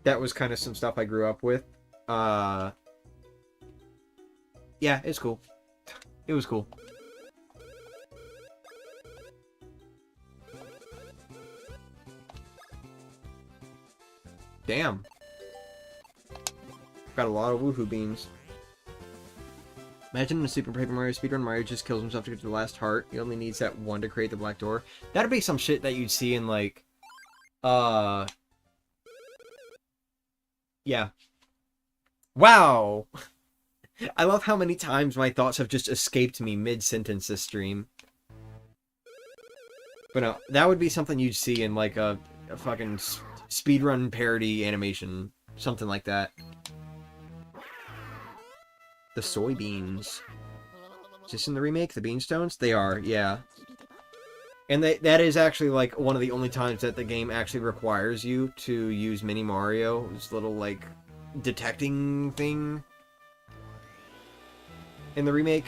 That was kind of some stuff I grew up with. Yeah, it's cool. It was cool. Damn. Got a lot of woohoo beans. Imagine in a Super Paper Mario speedrun, Mario just kills himself to get to the last heart. He only needs that one to create the black door. That'd be some shit that you'd see in, like, yeah. Wow! I love how many times my thoughts have just escaped me mid-sentence this stream. But no, that would be something you'd see in, like, a fucking speedrun parody animation. Something like that. The soybeans. Is this in the remake? The beanstones? They are, yeah. And that is actually, like, one of the only times that the game actually requires you to use Mini Mario. This little, like, detecting thing in the remake.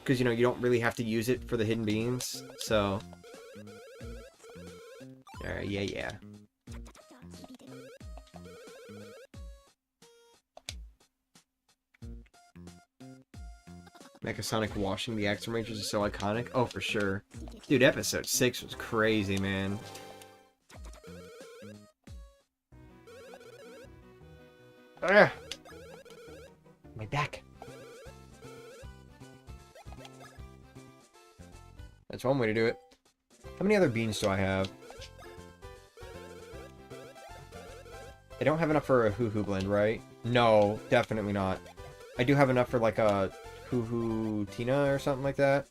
Because, you know, you don't really have to use it for the hidden beans. So. Alright, yeah. Mechasonic washing the Axum Rangers is so iconic. Oh, for sure. Dude, episode 6 was crazy, man. Ah! My back. That's one way to do it. How many other beans do I have? I don't have enough for a hoo-hoo blend, right? No, definitely not. I do have enough for, like, a hoo-hoo Tina or something like that.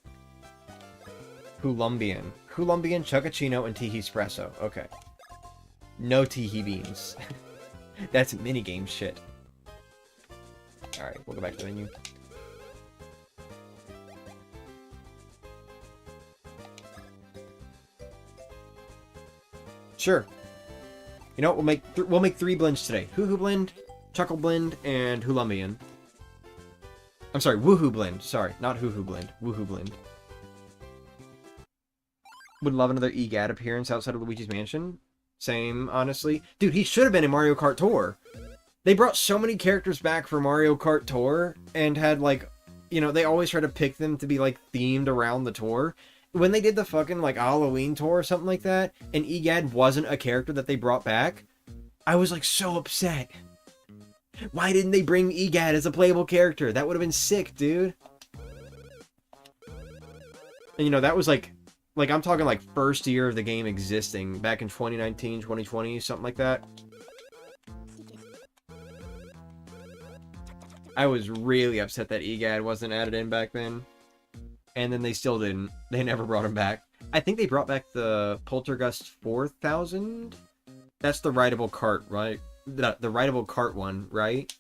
Hoolumbian. Hoolumbian, Chuckachino, and Teehee Espresso. Okay. No Teehee beans. That's minigame shit. Alright, we'll go back to the menu. Sure. You know what? We'll make 3 blends today. Hoo-hoo blend, Chuckle blend, and Hoolumbian. I'm sorry, Woohoo blend. Sorry, not Hoo-hoo blend. Woohoo blend. Would love another EGAD appearance outside of Luigi's Mansion. Same, honestly. Dude, he should have been in Mario Kart Tour. They brought so many characters back for Mario Kart Tour and had, like, you know, they always try to pick them to be, like, themed around the tour. When they did the fucking, like, Halloween tour or something like that, and EGAD wasn't a character that they brought back, I was, like, so upset. Why didn't they bring EGAD as a playable character? That would have been sick, dude. And, you know, that was, like, I'm talking, like, first year of the game existing, back in 2019, 2020, something like that. I was really upset that EGAD wasn't added in back then. And then they still didn't. They never brought him back. I think they brought back the Poltergust 4000? That's the rideable cart, right? The rideable cart one, right?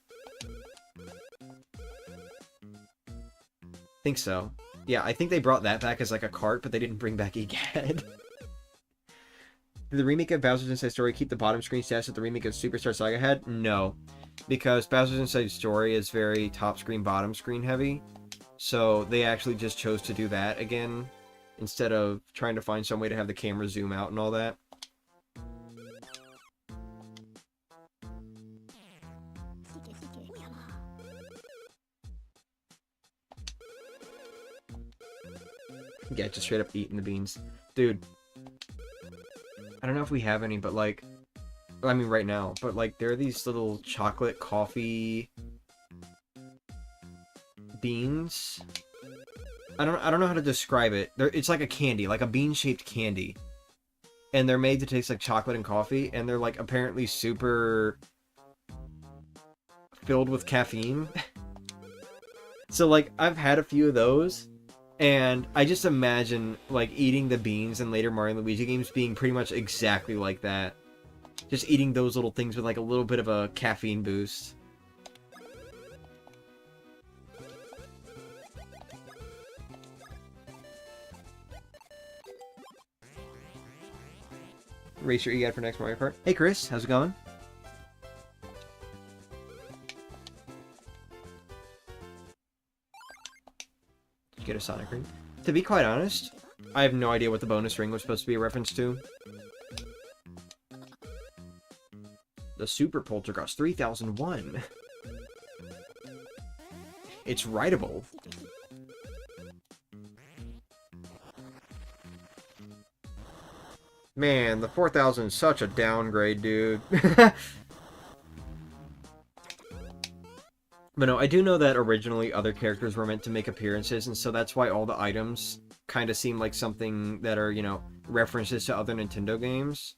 Think so. Yeah, I think they brought that back as like a cart, but they didn't bring back EGAD. Did the remake of Bowser's Inside Story keep the bottom screen stats that the remake of Superstar Saga had? No. Because Bowser's Inside Story is very top screen, bottom screen heavy. So they actually just chose to do that again, instead of trying to find some way to have the camera zoom out and all that. Yeah, just straight up eating the beans. Dude, I don't know if we have any, but like, I mean right now, but like there are these little chocolate coffee beans. I don't know how to describe it. It's like a candy, like a bean-shaped candy. And they're made to taste like chocolate and coffee, and they're like apparently super filled with caffeine. So like I've had a few of those. And I just imagine, like, eating the beans in later Mario and Luigi games being pretty much exactly like that. Just eating those little things with, like, a little bit of a caffeine boost. Race your EGAD for next Mario Kart. Hey, Chris. How's it going? Get a Sonic ring. To be quite honest, I have no idea what the bonus ring was supposed to be a reference to. The Super Poltergust 3001. It's writable. Man, the 4000 is such a downgrade, dude. But no, I do know that originally other characters were meant to make appearances, and so that's why all the items kind of seem like something that are, you know, references to other Nintendo games.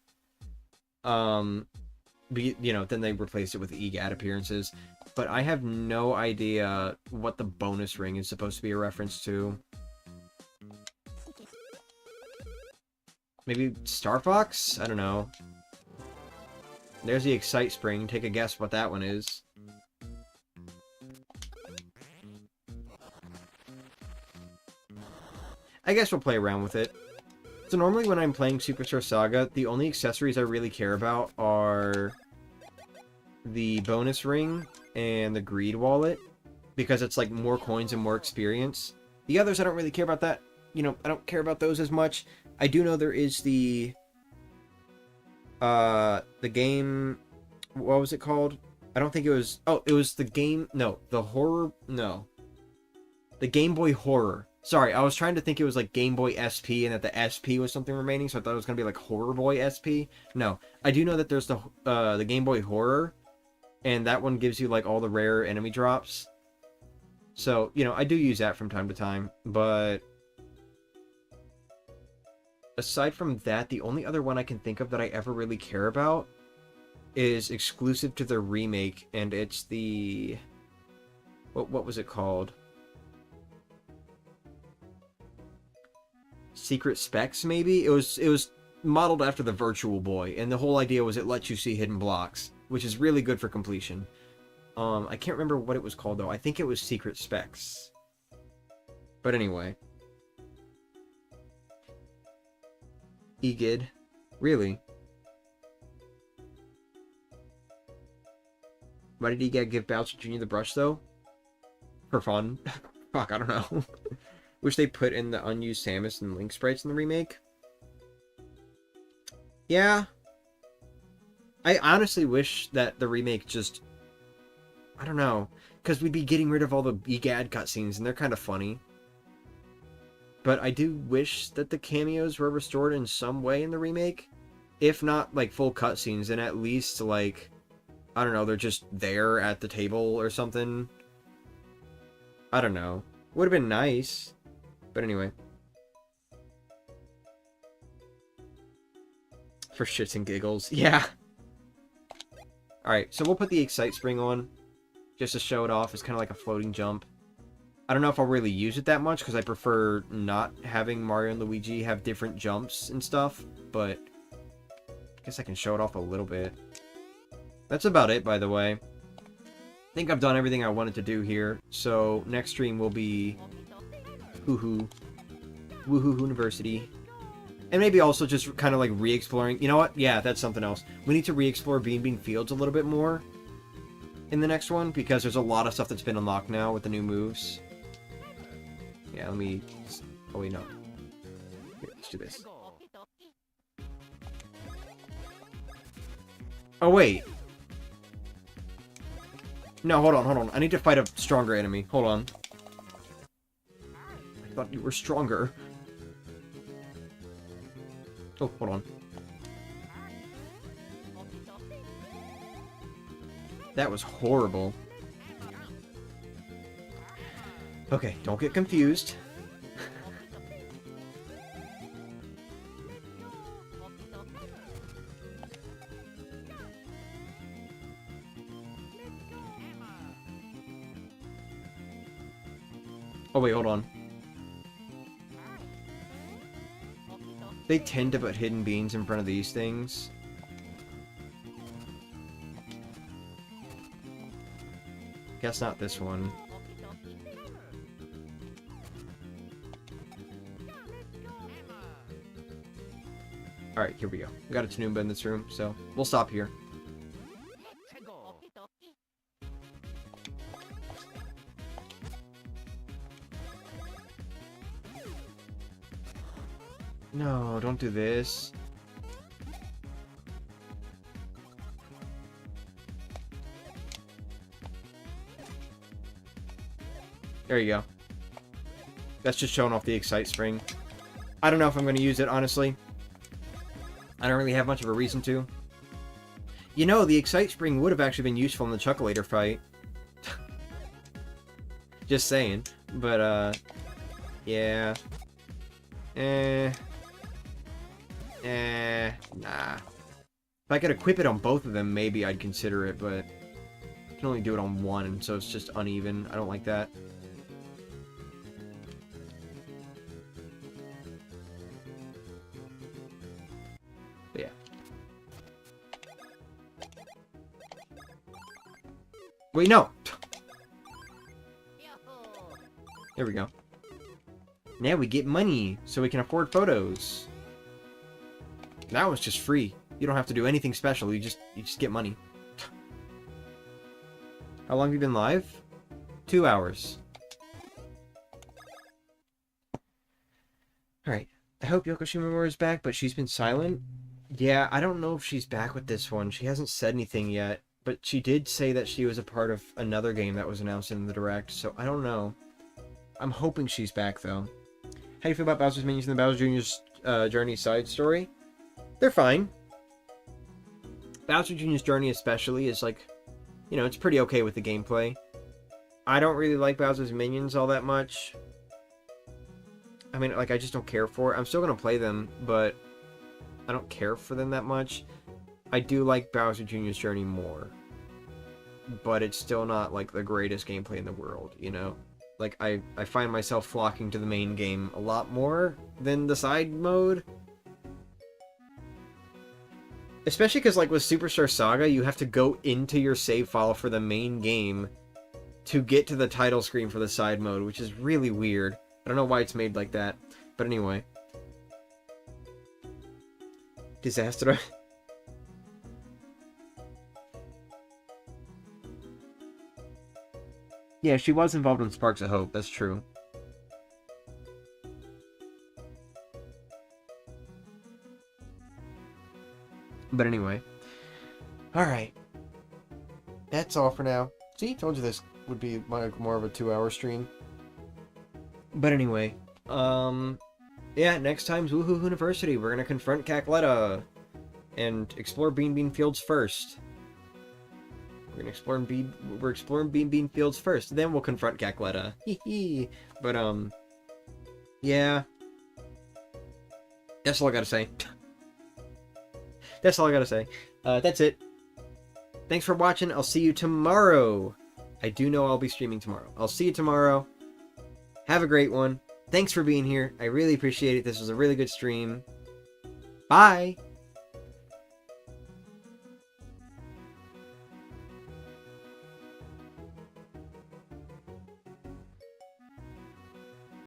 You know, then they replaced it with EGAT appearances. But I have no idea what the bonus ring is supposed to be a reference to. Maybe Star Fox? I don't know. There's the Excite Spring. Take a guess what that one is. I guess we'll play around with it. So normally when I'm playing Superstar Saga, the only accessories I really care about are the bonus ring and the greed wallet, because it's like more coins and more experience. The others, I don't really care about that. You know, I don't care about those as much. I do know there is the game, what was it called? I don't think it was, oh, it was the game, no, the horror, no. The Game Boy Horror. Sorry, I was trying to think it was like Game Boy SP and that the SP was something remaining, so I thought it was going to be like Horror Boy SP. No, I do know that there's the Game Boy Horror, and that one gives you like all the rare enemy drops. So, you know, I do use that from time to time, but aside from that, the only other one I can think of that I ever really care about is exclusive to the remake, and it's the... What was it called? Secret Specs, maybe? It was modeled after the Virtual Boy, and the whole idea was it lets you see hidden blocks, which is really good for completion. I can't remember what it was called, though. I think it was Secret Specs. But anyway. Egid. Really? Why did Egid give Bowser Jr. the brush, though? For fun. Fuck, I don't know. Wish they put in the unused Samus and Link sprites in the remake. Yeah. I honestly wish that the remake just... I don't know. Because we'd be getting rid of all the EGAD cutscenes, and they're kind of funny. But I do wish that the cameos were restored in some way in the remake. If not, like, full cutscenes, then at least, like... I don't know, they're just there at the table or something. I don't know. Would have been nice. But anyway. For shits and giggles. Yeah. Alright, so we'll put the Excite Spring on. Just to show it off. It's kind of like a floating jump. I don't know if I'll really use it that much, because I prefer not having Mario and Luigi have different jumps and stuff. But I guess I can show it off a little bit. That's about it, by the way. I think I've done everything I wanted to do here. So next stream will be... Woohoo University. And maybe also just kind of like re-exploring. You know what? Yeah, that's something else. We need to re-explore Bean Bean Fields a little bit more in the next one, because there's a lot of stuff that's been unlocked now with the new moves. Yeah, let me... Oh, wait, no. Here, let's do this. Oh, wait. No, hold on. I need to fight a stronger enemy. Hold on. I thought you were stronger. Oh, hold on. That was horrible. Okay, don't get confused. Oh wait, hold on. They tend to put hidden beans in front of these things. Guess not this one. Alright, here we go. We got a Tanumba in this room, so we'll stop here. No, don't do this. There you go. That's just showing off the Excite Spring. I don't know if I'm going to use it, honestly. I don't really have much of a reason to. You know, the Excite Spring would have actually been useful in the Chuckolator fight. Just saying. But, yeah. Nah. If I could equip it on both of them, maybe I'd consider it, but I can only do it on one, so it's just uneven. I don't like that. But yeah. Wait, no! There we go. Now we get money, so we can afford photos. That was just free. You don't have to do anything special. You just get money. How long have you been live? 2 hours. Alright. I hope Yoko Shimomura is back, but she's been silent. Yeah, I don't know if she's back with this one. She hasn't said anything yet, but she did say that she was a part of another game that was announced in the Direct, so I don't know. I'm hoping she's back, though. How do you feel about Bowser's Minions and the Bowser Jr.'s Journey side story? They're fine. Bowser Jr.'s Journey especially is like, you know, it's pretty okay with the gameplay. I don't really like Bowser's Minions all that much. I mean, like, I just don't care for it. I'm still going to play them, but I don't care for them that much. I do like Bowser Jr.'s Journey more. But it's still not, like, the greatest gameplay in the world, you know? Like, I find myself flocking to the main game a lot more than the side mode. Especially because, like, with Superstar Saga, you have to go into your save file for the main game to get to the title screen for the side mode, which is really weird. I don't know why it's made like that. But anyway. Disaster. Yeah, she was involved in Sparks of Hope, that's true. But anyway. Alright. That's all for now. See, told you this would be more of a 2-hour stream. But anyway. Yeah, next time's Woohoo University. We're gonna confront Chacklehuck and explore Bean Bean Fields first. We're exploring Bean Bean Fields first, then we'll confront Chacklehuck. Hee. But yeah. That's all I gotta say. That's all I gotta say. That's it. Thanks for watching. I'll see you tomorrow. I do know I'll be streaming tomorrow. I'll see you tomorrow. Have a great one. Thanks for being here. I really appreciate it. This was a really good stream. Bye!